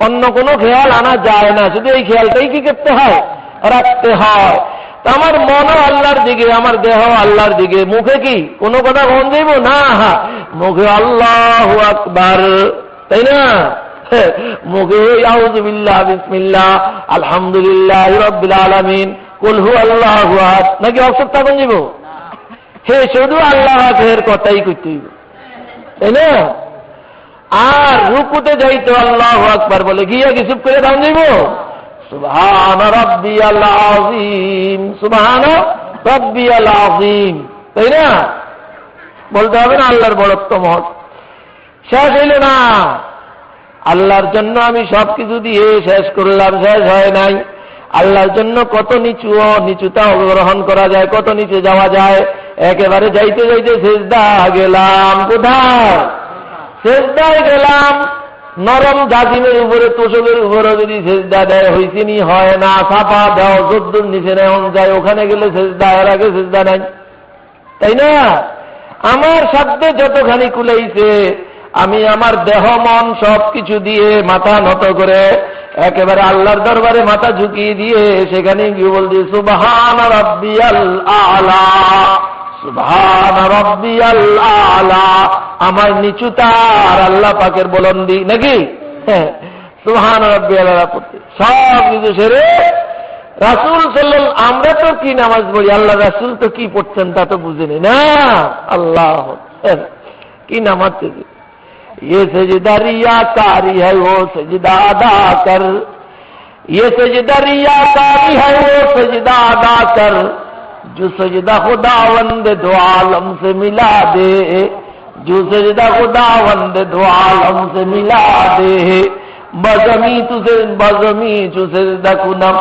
অন্য কোনো খেয়াল আনা যায় না, শুধু এই খেয়ালটাই কি করতে হয়? রাখতে হয়। আমার মনও আল্লাহর দিকে, আমার দেহ আল্লাহর দিকে, মুখে কি কোনো কথা বন দেব না, মুখে আল্লাহু আকবার, তাই না? মুখে আউযু বিল্লাহ, বিসমিল্লাহ, আলহামদুলিল্লাহ রাব্বিল আলামিন, কুল হুয়াল্লাহু আহাদ, নাকি অবসর থাকুন যাব? হে শুধু আল্লাহের কথাই কইতে হইব, তাই না? আর রুকুতে যাইতে আল্লাহু আকবার বলে গিয়া কি চুপ করে দাম দিব? সুবহান রাব্বিয়াল আযীম, সুবহান রাব্বিয়াল আযীম, তাই না? বলতে হবে না আল্লাহর বড়ত্ব মহৎ। শেষ হইল না, আল্লাহর জন্য আমি সবকিছু দিয়ে শেষ করলাম, শেষ হয় নাই। আল্লাহর জন্য কত নিচু, নিচুতা গ্রহণ করা যায়, কত নিচে যাওয়া যায়। একেবারে যাইতে যাইতে সেজদা গেলাম, কোথায়? সেজদায় গেলাম। নরম জাজিমের উপরে, তোষকের উপরে যদি সেজদা দেয় হইছে নি, হয় না, সাফা দাও যদ্দুর নিচে নেওয়া যায়, ওখানে গেলে সেজদা, এর আগে সেজদা নাই, তাই না? আমার সাধ্যে যতখানি কুলাইছে আমি আমার দেহ মন সব কিছু দিয়ে মাথা নত করে একেবারে আল্লাহর দরবারে মাথা ঝুঁকিয়ে দিয়ে সেখানে গিয়ে বলছি সুবহান রাব্বিয়াল আলা, সুবহান রাব্বিয়াল আলা। আমার নিচুতা আর আল্লাহ পাকের বুলন্দি, নাকি? হ্যাঁ, সুবহান রাব্বিয়াল আলা পড়তে সব কিছু সেরে রাসূল সাল্লাল্লাহু, আমরা তো কি নামাজ পড়ি, আল্লাহ রাসূল তো কি পড়ছেন তা তো বুঝিনি না। আল্লাহ কি নামাজ থেকে ये सजदा रियाकारी है वो सजदा अदा कर, ये सजदा रियाकारी है वो सजदा अदा कर, जो सजदा खुदावंद दो आलम से मिला दे, जो सजदा खुदावंद दो आलम से मिला दे। बजमी तुझे बजमी चुसजदा कुनम,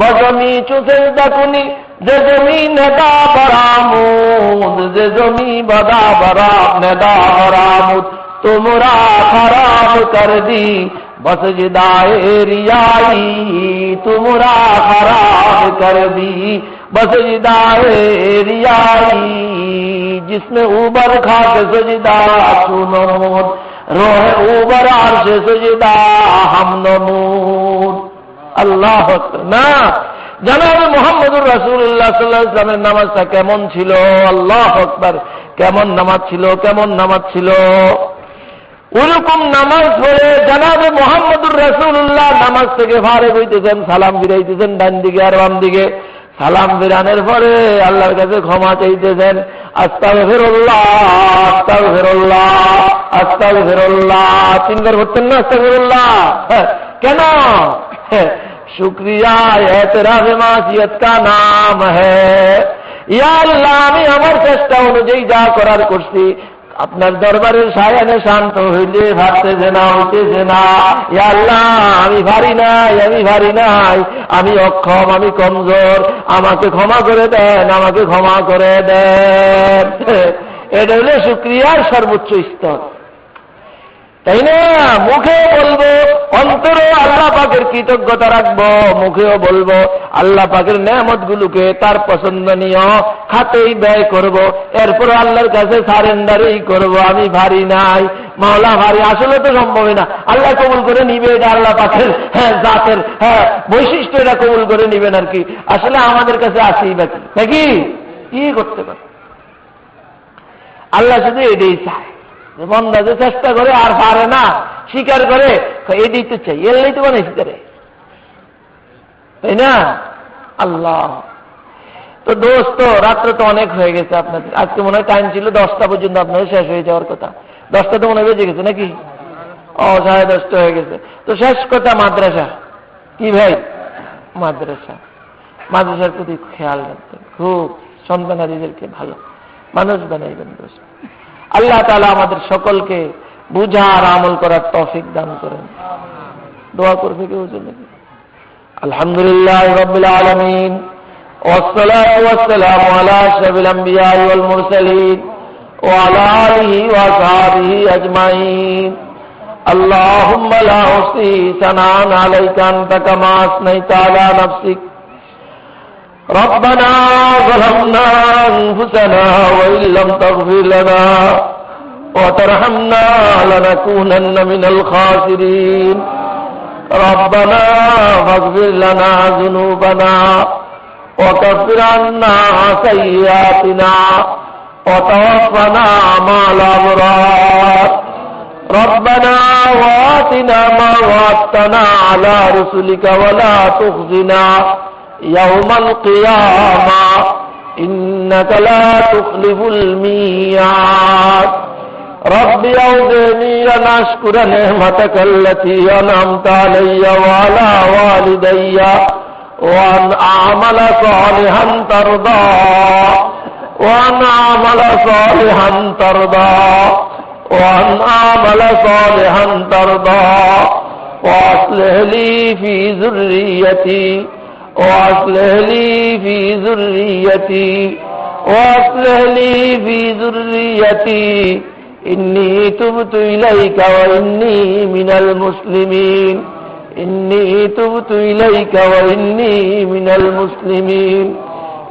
बजमी चुसजदा कुनी, जे जमीन दा बरामूद, जे जमी बदा बराम नदा बरामूद, तुमरा खराब कर दी बसजदाए रियाई, तुमरा खराब कर दी बसजदाए रियाई, जिसमें ऊबर खा के सजदा सुनूद, रोह ऊबर आर्श सजदा हम नमूद। अल्लाह ना जनाब मुहम्मदुर রাসূলুল্লাহ সাল্লাল্লাহু আলাইহি ওয়াসাল্লামের নামাজটা কেমন ছিল? আল্লাহু আকবার। কেমন নামাজ ছিল, কেমন নামাজ ছিল? ওরকম নামাজ পড়ে জানাবে মুহাম্মদুর রাসূলুল্লাহ নামাজ থেকে ফারেগ হইতেছেন, সালাম ফিরাইতেছেন ডান দিকে আর বাম দিকে। সালাম ফিরানোর পরে আল্লাহর কাছে ক্ষমা চাইতেছেন, আস্তাগফিরুল্লাহ আস্তাগফিরুল্লাহ আস্তাগফিরুল্লাহ। তিনবার করতেন না আস্তাগফিরুল্লাহ? কেন? শুকরিয়া এতরাফে মাসিয়ত কা নাম হ্যায়। ইয়া আল্লাহ, আমি আমার চেষ্টা অনুযায়ী যা করার করছি, আপনার দরবারের সায়ানে শান্ত হইলে ভাবতেছে না, হইতেছে না। ইয়া আল্লাহ, আমি ভারী নাই, আমি ভারী নাই, আমি অক্ষম, আমি কমজোর, আমাকে ক্ষমা করে দেন, আমাকে ক্ষমা করে দেন। এটা হলে শুকরিয়ার সর্বোচ্চ স্তর, তাই না? মুখেও বলবো, অন্তরেও আল্লাহ পাকের কৃতজ্ঞতা রাখবো, মুখেও বলবো আল্লাহ পাকের নেয়ামতগুলোকে তার পছন্দনীয় খাতেই ব্যয় করব। এরপর আল্লাহর কাছে সারেন্ডারই করব, আমি ভারী নাই, মাওলা ভারী। আসলে তো সম্ভবই না, আল্লাহ কবুল করে নিবে, এটা আল্লাহ পাকের জাতের বৈশিষ্ট্য, এটা কবুল করে নিবেন আর কি। আসলে আমাদের কাছে আসেই বাকি নাকি কি করতে পারে। আল্লাহ শুধু এটাই চায়, বন্দা যে চেষ্টা করে আর পারে না, স্বীকার করে, এটাই তো চাই, এলেই তো বানাইছি করে, তাই না? আল্লাহ তো দোস্ত, রাত্রে তো অনেক হয়ে গেছে আপনাদের। আজকে মনে হয় টাইম ছিল 10টা পর্যন্ত, আপনাদের শেষ হয়ে যাওয়ার কথা। 10টা তো মনে হয় বেজে গেছে নাকি? 10:30 হয়ে গেছে। তো শেষ কথা মাদ্রাসা। কি ভাই? মাদ্রাসার প্রতি খেয়াল রাখবেন, খুব সন্তানাদিদেরকে ভালো মানুষ বানাইবেন দোস্ত। আল্লাহ তাআলা আমাদের সকলকে বুঝার আমল করার তৌফিক দান করেন। দোয়া করবে কেউ জন্য? আলহামদুলিল্লাহ রাব্বিল আলামিন, ওয়াসসালাতু ওয়াসসালামু আলা আশরাফিল আমবিয়া ওয়াল মুরসালিন ওয়া আলা আলিহি ওয়া সাহবিহি আজমাইন। আল্লাহুম্মা লা উহসি সানান আলাইকা আনতা কামা আসনাইতা আলা নাফসিক। ربنا ظلمنا أنفسنا وإن لم تغفر لنا وترحمنا لنكونن من الخاسرين. ربنا فاغفر لنا ذنوبنا وكفر عنا سيئاتنا وتوفنا مع الأبرار. ربنا وآتنا ما وعدتنا على رسلك ولا تخزنا يوم القيامة إنك لا تخلف الميعاد. رب أوزعني أن أشكر نعمتك التي أنعمت علي وعلى والدي وأن أعمل صالحا ترضاه وأن أعمل صالحا ترضاه وأن أعمل صالحا ترضاه وأصلح لي في ذريتي وأصلح لي في ذريتي وأصلح لي في ذريتي إني تبت إليك وإني من المسلمين. إني تبت إليك وإني من المسلمين.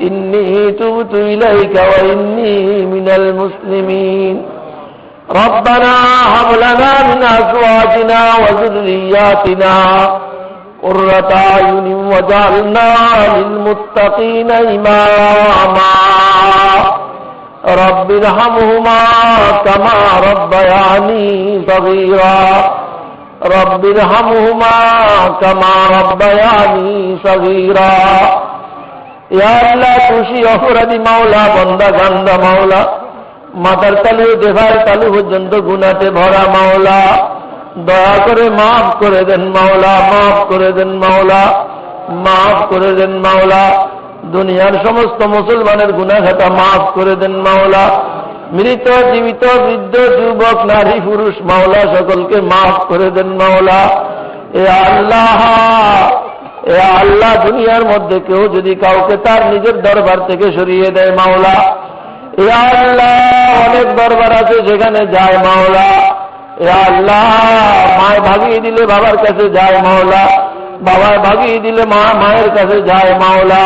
إني تبت إليك وإني من المسلمين. ربنا هب لنا من أزواجنا وذرياتنا قرة أعين واجعلنا للمتقين إماما. رب ارحمهما كما ربياني صغيرا. رب ارحمهما كما ربياني صغيرا. يا الله খুশি অপরাধী মাওলা, বন্দা গান্দা মাওলা, মাথার তালু দেভার তালু পর্যন্ত গুনাতে ভরা মাওলা, দয়া করে মাফ করে দেন মাওলা, মাফ করে দেন মাওলা, মাফ করে দেন মাওলা। দুনিয়ার সমস্ত মুসলমানের গুনাহ খাতা মাফ করে দেন মাওলা। মৃত জীবিত বৃদ্ধ যুবক নারী পুরুষ মাওলা সকলকে মাফ করে দেন মাওলা। এ আল্লাহ, এ আল্লাহ, দুনিয়ার মধ্যে কেউ যদি কাউকে তার নিজের দরবার থেকে সরিয়ে দেয় মাওলা, এ আল্লাহ, অনেক দরবার আছে সেখানে যায় মাওলা। এ আল্লাহ, মায় ভাগিয়ে দিলে বাবার কাছে যায় মাওলা, বাবার ভাগিয়ে দিলে মায়ের কাছে যায় মাওলা।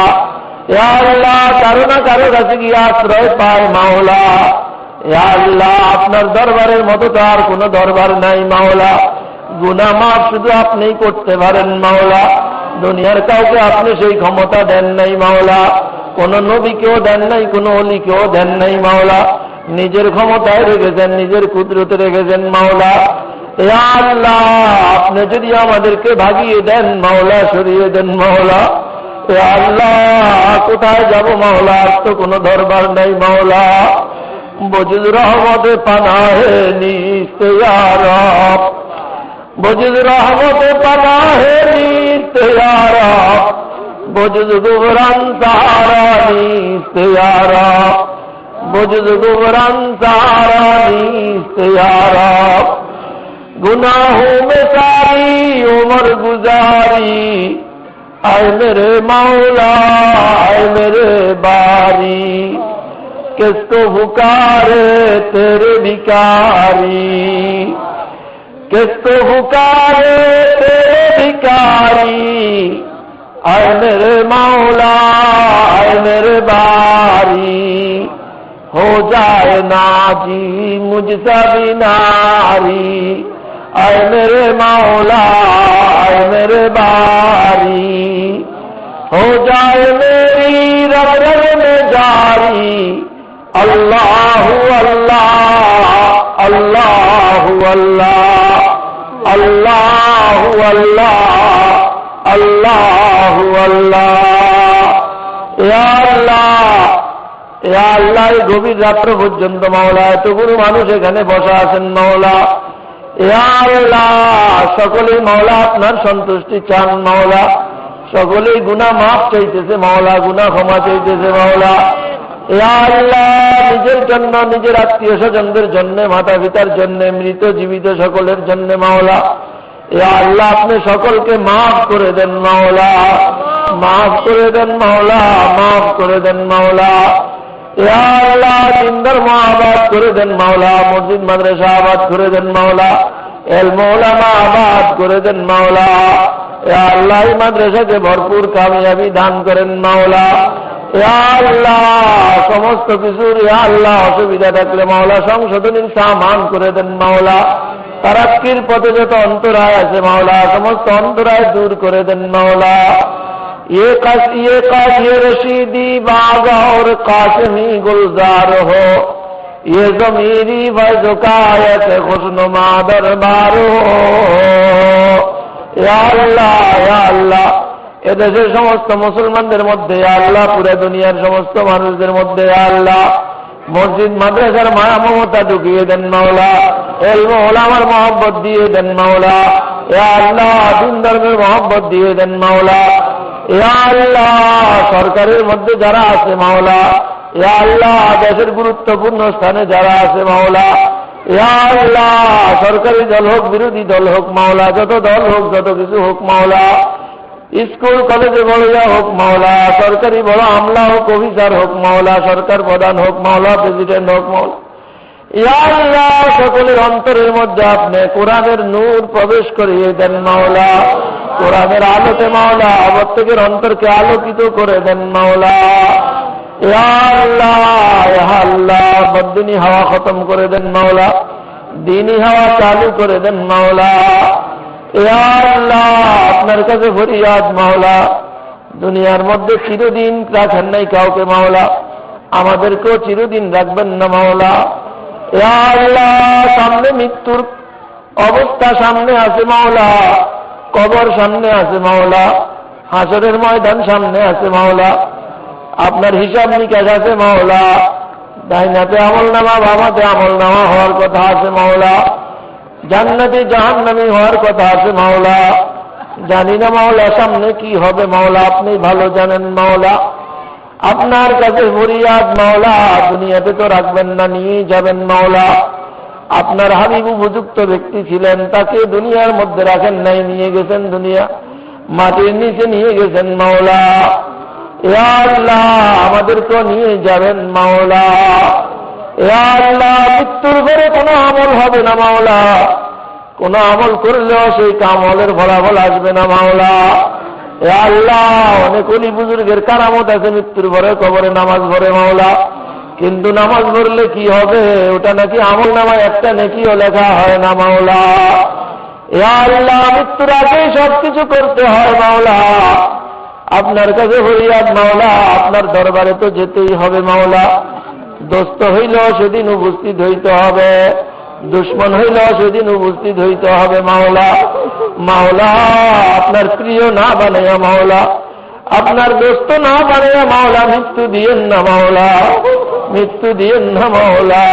এ আল্লাহ, কারো না কারো কাছে গিয়ে আশ্রয় পায় মাওলা। এ আল্লাহ, আপনার দরবারের মতো তো আর কোনো দরবার নাই মাওলা। গুনাহ মাফ শুধু আপনিই করতে পারেন মাওলা। দুনিয়ার কাউকে আপনি সেই ক্ষমতা দেন নাই মাওলা, কোন নবীকেও দেন নাই, কোন অলিকেও দেন নাই মাওলা। নিজের ক্ষমতায় রেখেছেন, নিজের কুদরতে রেখেছেন মাওলা। ইয়া আল্লাহ, আপনি যদি আমাদেরকে ভাগিয়ে দেন মাওলা, সরিয়ে দেন মাওলা। ইয়া আল্লাহ, কোথায় যাব মাওলা? আর তো কোনো দরবার নাই মাওলা। বজুদ রহমতে পানাহে নিস্ত ইয়া রব, বজুদ রহমতে পানাহে নিস্ত ইয়া রব, বজুদ গুবরান সাহারা নিস্ত ইয়া রব, বজুদ गुबरान सारा नीस्त या रब। गुनाहों में सारी उम्र गुजारी, आए मेरे मौला आए मेरे बारी, किसको पुकारे तेरे भिखारी, किसको पुकारे तेरे भिखारी, आए मेरे मौला आए मेरे बारी, हो जाए नाजी मुझसे भी नारी, आए मेरे मौला आए मेरे बारी, हो जाए मेरी रब रब में जारी, अल्लाह अल्लाह अल्लाह अल्लाह अल्लाह अल्लाह अल्लाह अल्लाह। या अल्लाह, ইয়া আল্লাহ, এই গভীর রাত্র পর্যন্ত মাওলা এতগুলো মানুষ এখানে বসা আছেন মাওলা। ইয়া আল্লাহ, সকলেই মাওলা আপনার সন্তুষ্টি চান মাওলা। সকলেই গুনাহ মাফ চাইতেছে মাওলা, গুনাহ ক্ষমা চাইতেছে মাওলা। ইয়া আল্লাহ, নিজের জন্য, নিজের আত্মীয় স্বজনদের জন্য, মাতা পিতার জন্য, মৃত জীবিত সকলের জন্য মাওলা। ইয়া আল্লাহ, আপনি সকলকে মাফ করে দেন মাওলা, মাফ করে দেন মাওলা, মাফ করে দেন মাওলা। ইয়া আল্লাহ, দিন ধর্ম আবাদ করে দেন মাওলা, মসজিদ মাদ্রাসা আবাদ করে দেন মাওলা, ইলম উলামা আবাদ করে দেন মাওলা। ইয়া আল্লাহ, এই মাদ্রাসাকে ভরপুর কামিয়াবি দান করেন মাওলা। ইয়া আল্লাহ, সমস্ত কিছুর ইয়া আল্লাহ অসুবিধা থাকলে মাওলা সংশোধনীর সামান করে দেন মাওলা। তারাক্কির পথে যত অন্তরায় আছে মাওলা, সমস্ত অন্তরায় দূর করে দেন মাওলা। ये रशीदी बाग और काशमी गुलजार हो, ये जमीरी वज़कायत खुशनुमा दरबार हो। या अल्लाह, या अल्लाह, এদেশের সমস্ত মুসলমানদের মধ্যে ইয়া আল্লাহ, পুরো দুনিয়ার সমস্ত মানুষদের মধ্যে ইয়া আল্লাহ মসজিদ মাদ্রাসার মায়া মমতা ঢুকিয়ে দেন মাওলা, ইলম উলামার মহব্বত দিয়ে দেন মাওলা। ইয়া আল্লাহ, দিন ধর্মের মহব্বত দিয়ে দেন মাওলা। ইয়া আল্লাহ, সরকারের মধ্যে যারা আছে মাওলা, ইয়া আল্লাহ, দেশের গুরুত্বপূর্ণ স্থানে যারা আছে মাওলা, ইয়া আল্লাহ, সরকারি দল হোক বিরোধী দল হোক মাওলা, যত দল হোক যত কিছু হোক মাওলা, স্কুল কলেজে বড় হোক মাওলা, সরকারি বড় আমলা হোক, অফিসার হোক মাওলা, সরকার প্রধান হোক মাওলা, প্রেসিডেন্ট হোক মাওলা, ইয়া আল্লাহ, সকলের অন্তরের মধ্যে আপনি কোরআনের নূর প্রবেশ করিয়ে দেন মাওলা। কোরআনের আলোতে মাওলা প্রত্যেকের অন্তরকে আলোকিত করে দেন মাওলা। ইয়া আল্লাহ, ইয়া আল্লাহ, বদ্দিনী হাওয়া খতম করে দেন মাওলা, দ্বীনি হাওয়া চালু করে দেন মাওলা। ইয়া আল্লাহ, আপনার কাছে ফরিয়াদ মাওলা, দুনিয়ার মধ্যে চিরদিন রাখেন নাই কাউকে মাওলা, আমাদেরকেও চিরদিন রাখবেন না মাওলা। ইয়া আল্লাহ, সামনে মৃত্যুর অবস্থা সামনে আছে মাওলা, কবর সামনে আছে মাওলা, হাসরের ময়দান সামনে আছে মাওলা, আপনার হিসাব নিকাশ আছে মাওলা, ডাইনাতে আমল নামা বামাতে আমল নামা হওয়ার কথা আছে মাওলা, জান্নাতে জাহান্নামী হওয়ার কথা আছে মাওলা। জানি না মাওলা সামনে কি হবে মাওলা, আপনি ভালো জানেন মাওলা। আপনার কাছে ফরিয়াদ মাওলা, দুনিয়াতে তো রাখবেন না, নিয়ে যাবেন মাওলা। আপনার হাবিব উপযুক্ত ব্যক্তি ছিলেন, তাকে দুনিয়ার মধ্যে রাখেন নাই, নিয়ে গেছেন দুনিয়া মাটির নিচে নিয়ে গেছেন মাওলা। ইয়া আল্লাহ, আমাদেরকেও নিয়ে যাবেন মাওলা। ইয়া আল্লাহ, মৃত্যুর পরে কোনো আমল হবে না মাওলা, কোন আমল করলেও সেই আমলের ফলাফল আসবে না মাওলা। ইয়া আল্লাহ, অনেক ওলি বুজুর্গের কারামত আছে, মৃত্যুর পরে কবরে নামাজ পড়ে মাওলা, কিন্তু নামাজ পড়লে কি হবে, ওটা নাকি আমল নামায় একটা নেকিও লেখা হয় না মাওলা। ইয়া আল্লাহ, মৃত্যুর আগে সবকিছু করতে হয় মাওলা। আপনার কাছে ফরিয়াদ মাওলা, আপনার দরবারে তো যেতেই হবে মাওলা, দোস্ত হইলেও সেদিন উপস্থিত হইতে হবে, দুশ্মন হইলেও সেদিন উপস্থিত হইতে হবে মাওলা। মাওলা আপনার প্রিয় না বানাইয়া মাওলা, আপনার দোস্ত না বানাইয়া মাওলা মৃত্যু দিয়েন না মাওলা, মৃত্যু দিয়েন না মাওলা।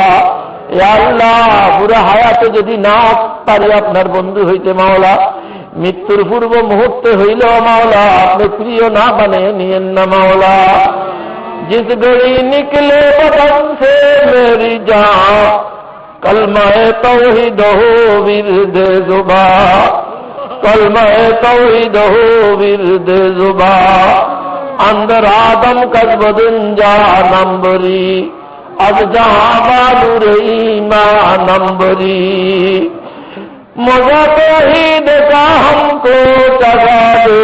ইয়া আল্লাহ, পুরা হায়াতে যদি না পারি আপনার বন্ধু হইতে মাওলা, মৃত্যুর পূর্ব মুহূর্তে হইলেও মাওলা আপনি প্রিয় না বানিয়ে নিয়েন না মাওলা। जिस घड़ी निकले बदन से मेरी जान, कलमाए तौहीद हो विर्द जुबा, कलमाए तौहीद हो विर्द जुबा, अंदर आदम कसबदन जा नंबरी, अब जहां बालूर ईमान नंबरी, मजा तौहीद का हमको जगा दे,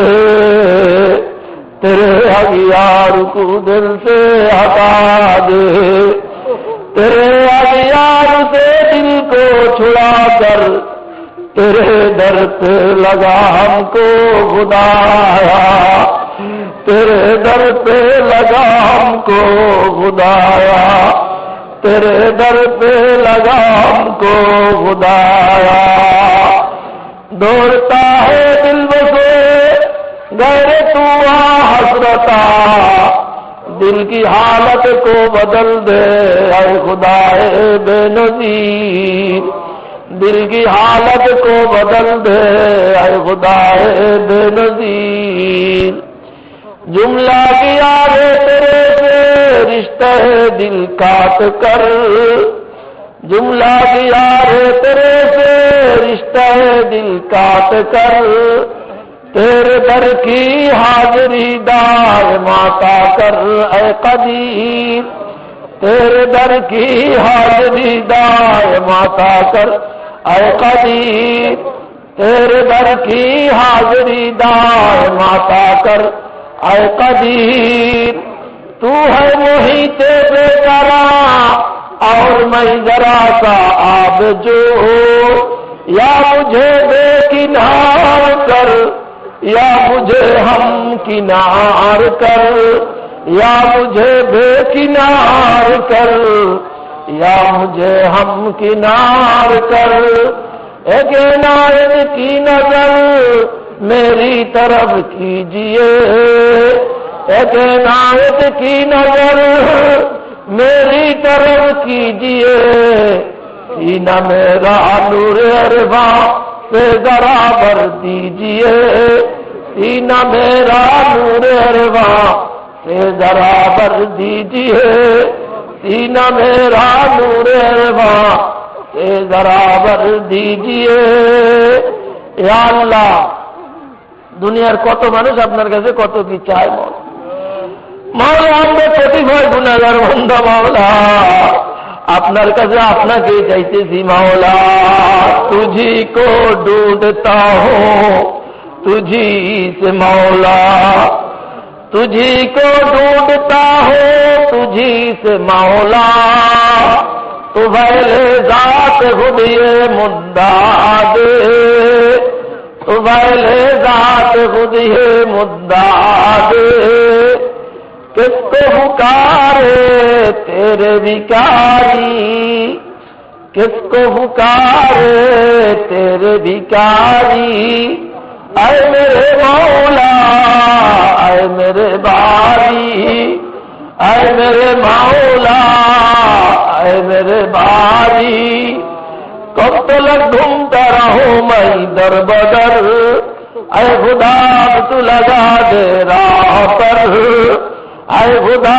तेरे अगियार को दिल से हटा दे, तेरे अगियार से दिल को छुड़ा कर तेरे दर पे लगा हमको खुदाया, तेरे दर पे लगा हमको खुदाया, तेरे दर पे लगा हमको खुदाया। दौड़ता है दिल बसे गैर तू हसरता, दिल की हालत को बदल दे ऐ खुदाए बेनज़ीर, दिल की हालत को बदल दे ऐ खुदाए बेनज़ीर। जुमला किया रे तेरे से रिश्ते दिल काट कर, जुमला किया रे तेरे से रिश्ते दिल काट कर, तेरे दर की हाजिरी दाए माता कर ऐ कदीर, तेरे दर की हाजिरी दाए माता कर ऐ कदीर, तेरे दर की हाजिरी दाए माता कर ऐ कदीर। तू है मोहिते बेकरा और मैं जरा सा आब जो, या मुझे बेकिनार कर, या मुझे हम किनार कर, या मुझे बेकिनार कर, या मुझे हम किनार कर। एक इनायत की नजर मेरी तरफ कीजिए, एक इनायत की नजर मेरी तरफ कीजिए, सीना मेरा नूर अरबा से जरा भर दीजिए, सीना मेरा नूर अरबा से जरा भर दीजिए, सीना मेरा नूर अरबा से जरा भर दीजिए। या अल्लाह, দুনিয়ার কত মানুষ আপনার কাছে কত কি চায় মাওলা, আমরা প্রতিভয় গুনাহগার বান্দা মাওলা, আপনার কাছে আপনাকেই চাইতেছি মাওলা। तुझी को ढूंढता हूँ तुझी से मौला, तुझी को ढूंढता हूँ तुझी से मौला, तू भले जात खुद ये मुद्दा दे, तू भले जात खुद ये मुद्दा दे। किसको पुकारे तेरे भिखारी, किसको पुकारे तेरे भिखारी, ऐ मेरे मौला ऐ मेरे बारी, ऐ मेरे मौला ऐ मेरे बारी। कब तक घूमता रहूं मैं दर बदर, ऐ खुदा तू लगा दे राह पर, ऐ खुदा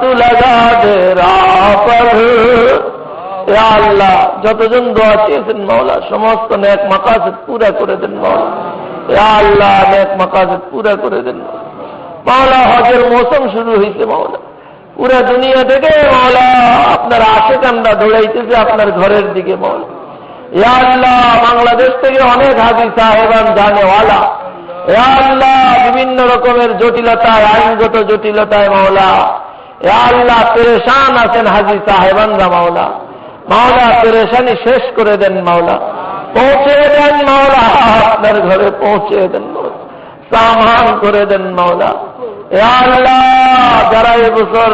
तू लगा दे राह पर। या अल्लाह, যতজন দোয়া চেয়েছেন মাওলা সমস্ত নেক মাকাসিদ পুরা করে দেন মাওলা। या अल्लाह, নেক মাকাসিদ পুরা করে দেন মাওলা। হজের মৌসুম শুরু হয়েছে মাওলা, পুরা দুনিয়া থেকে মাওলা আপনার আশেক আমরা দৌড়াইতেছে আপনার ঘরের দিকে মাওলা। या अल्लाह, বাংলাদেশ থেকে অনেক হাজী সাহেবান জানেওয়ালা, या अल्लाह বিভিন্ন রকমের জটিলতায়, আইনগত জটিলতায় মাওলা, या अल्लाह পেরেশান আছেন হাজী সাহেবানরা মাওলা। মাওলা পেরেশানি শেষ করে দেন মাওলা, পৌঁছে দেন মাওলা, আপনার ঘরে পৌঁছে দেন মাওলা, সামান করে দেন মাওলা। ইয়া আল্লাহ, যারা এবছর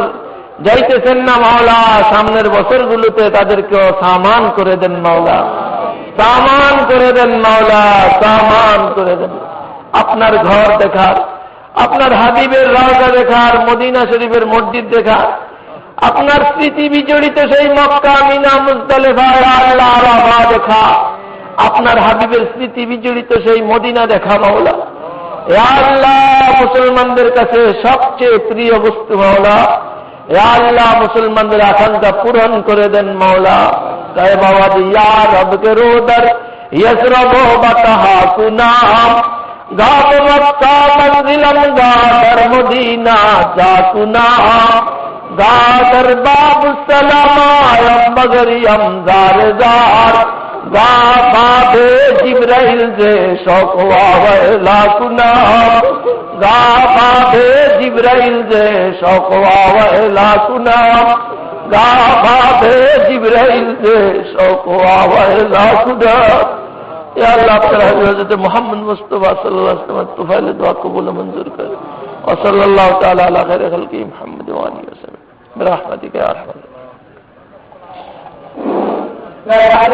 যাইতেছেন না মাওলা, সামনের বছরগুলোতে তাদেরকেও সামান করে দেন মাওলা, সামান করে দেন মাওলা, সামান করে দেন। আপনার ঘর দেখার, আপনার হাবিবের রওজা দেখার, মদিনা শরীফের মসজিদ দেখার, আপনার স্মৃতি বিজড়িত সেই মক্কা, মিনা, মুজদালিফা, আল্লাহ, আরাফা দেখা, আপনার হাবিবের স্মৃতি বিজড়িত সেই মদিনা দেখা মাওলা। ইয়া আল্লাহ, মুসলমানদের কাছে সবচেয়ে প্রিয় বস্তু মাওলা। ইয়া আল্লাহ, মুসলমানদের আকাঙ্ক্ষা পূরণ করে দেন মাওলা। তাই বাবা ইয়া রব কে রোদর यसरबो बतहा कुनाम गाब मक्का मंजिलम गादर मदीना जा कुनाम गादर बाब सलाम मगरियम जार जार गा बाबे जिब्राइल जे शौकवा वला कुनाम गा बाबे जिब्राइल जे शौकवा वला कुनाम गा बाबे जिब्राइल जे शौकवा वला कुनाम। या अल्लाह ताला हज़रत मोहम्मद मुस्तफा सल्लल्लाहु अलैहि वसल्लम तुफैल दुआ कबूल मंजूर कर और सल्लल्लाहु ताला अला खैर खल्क़ि मुहम्मद व आलिहि वसल्लम बिरहमतिका या अरहम। আর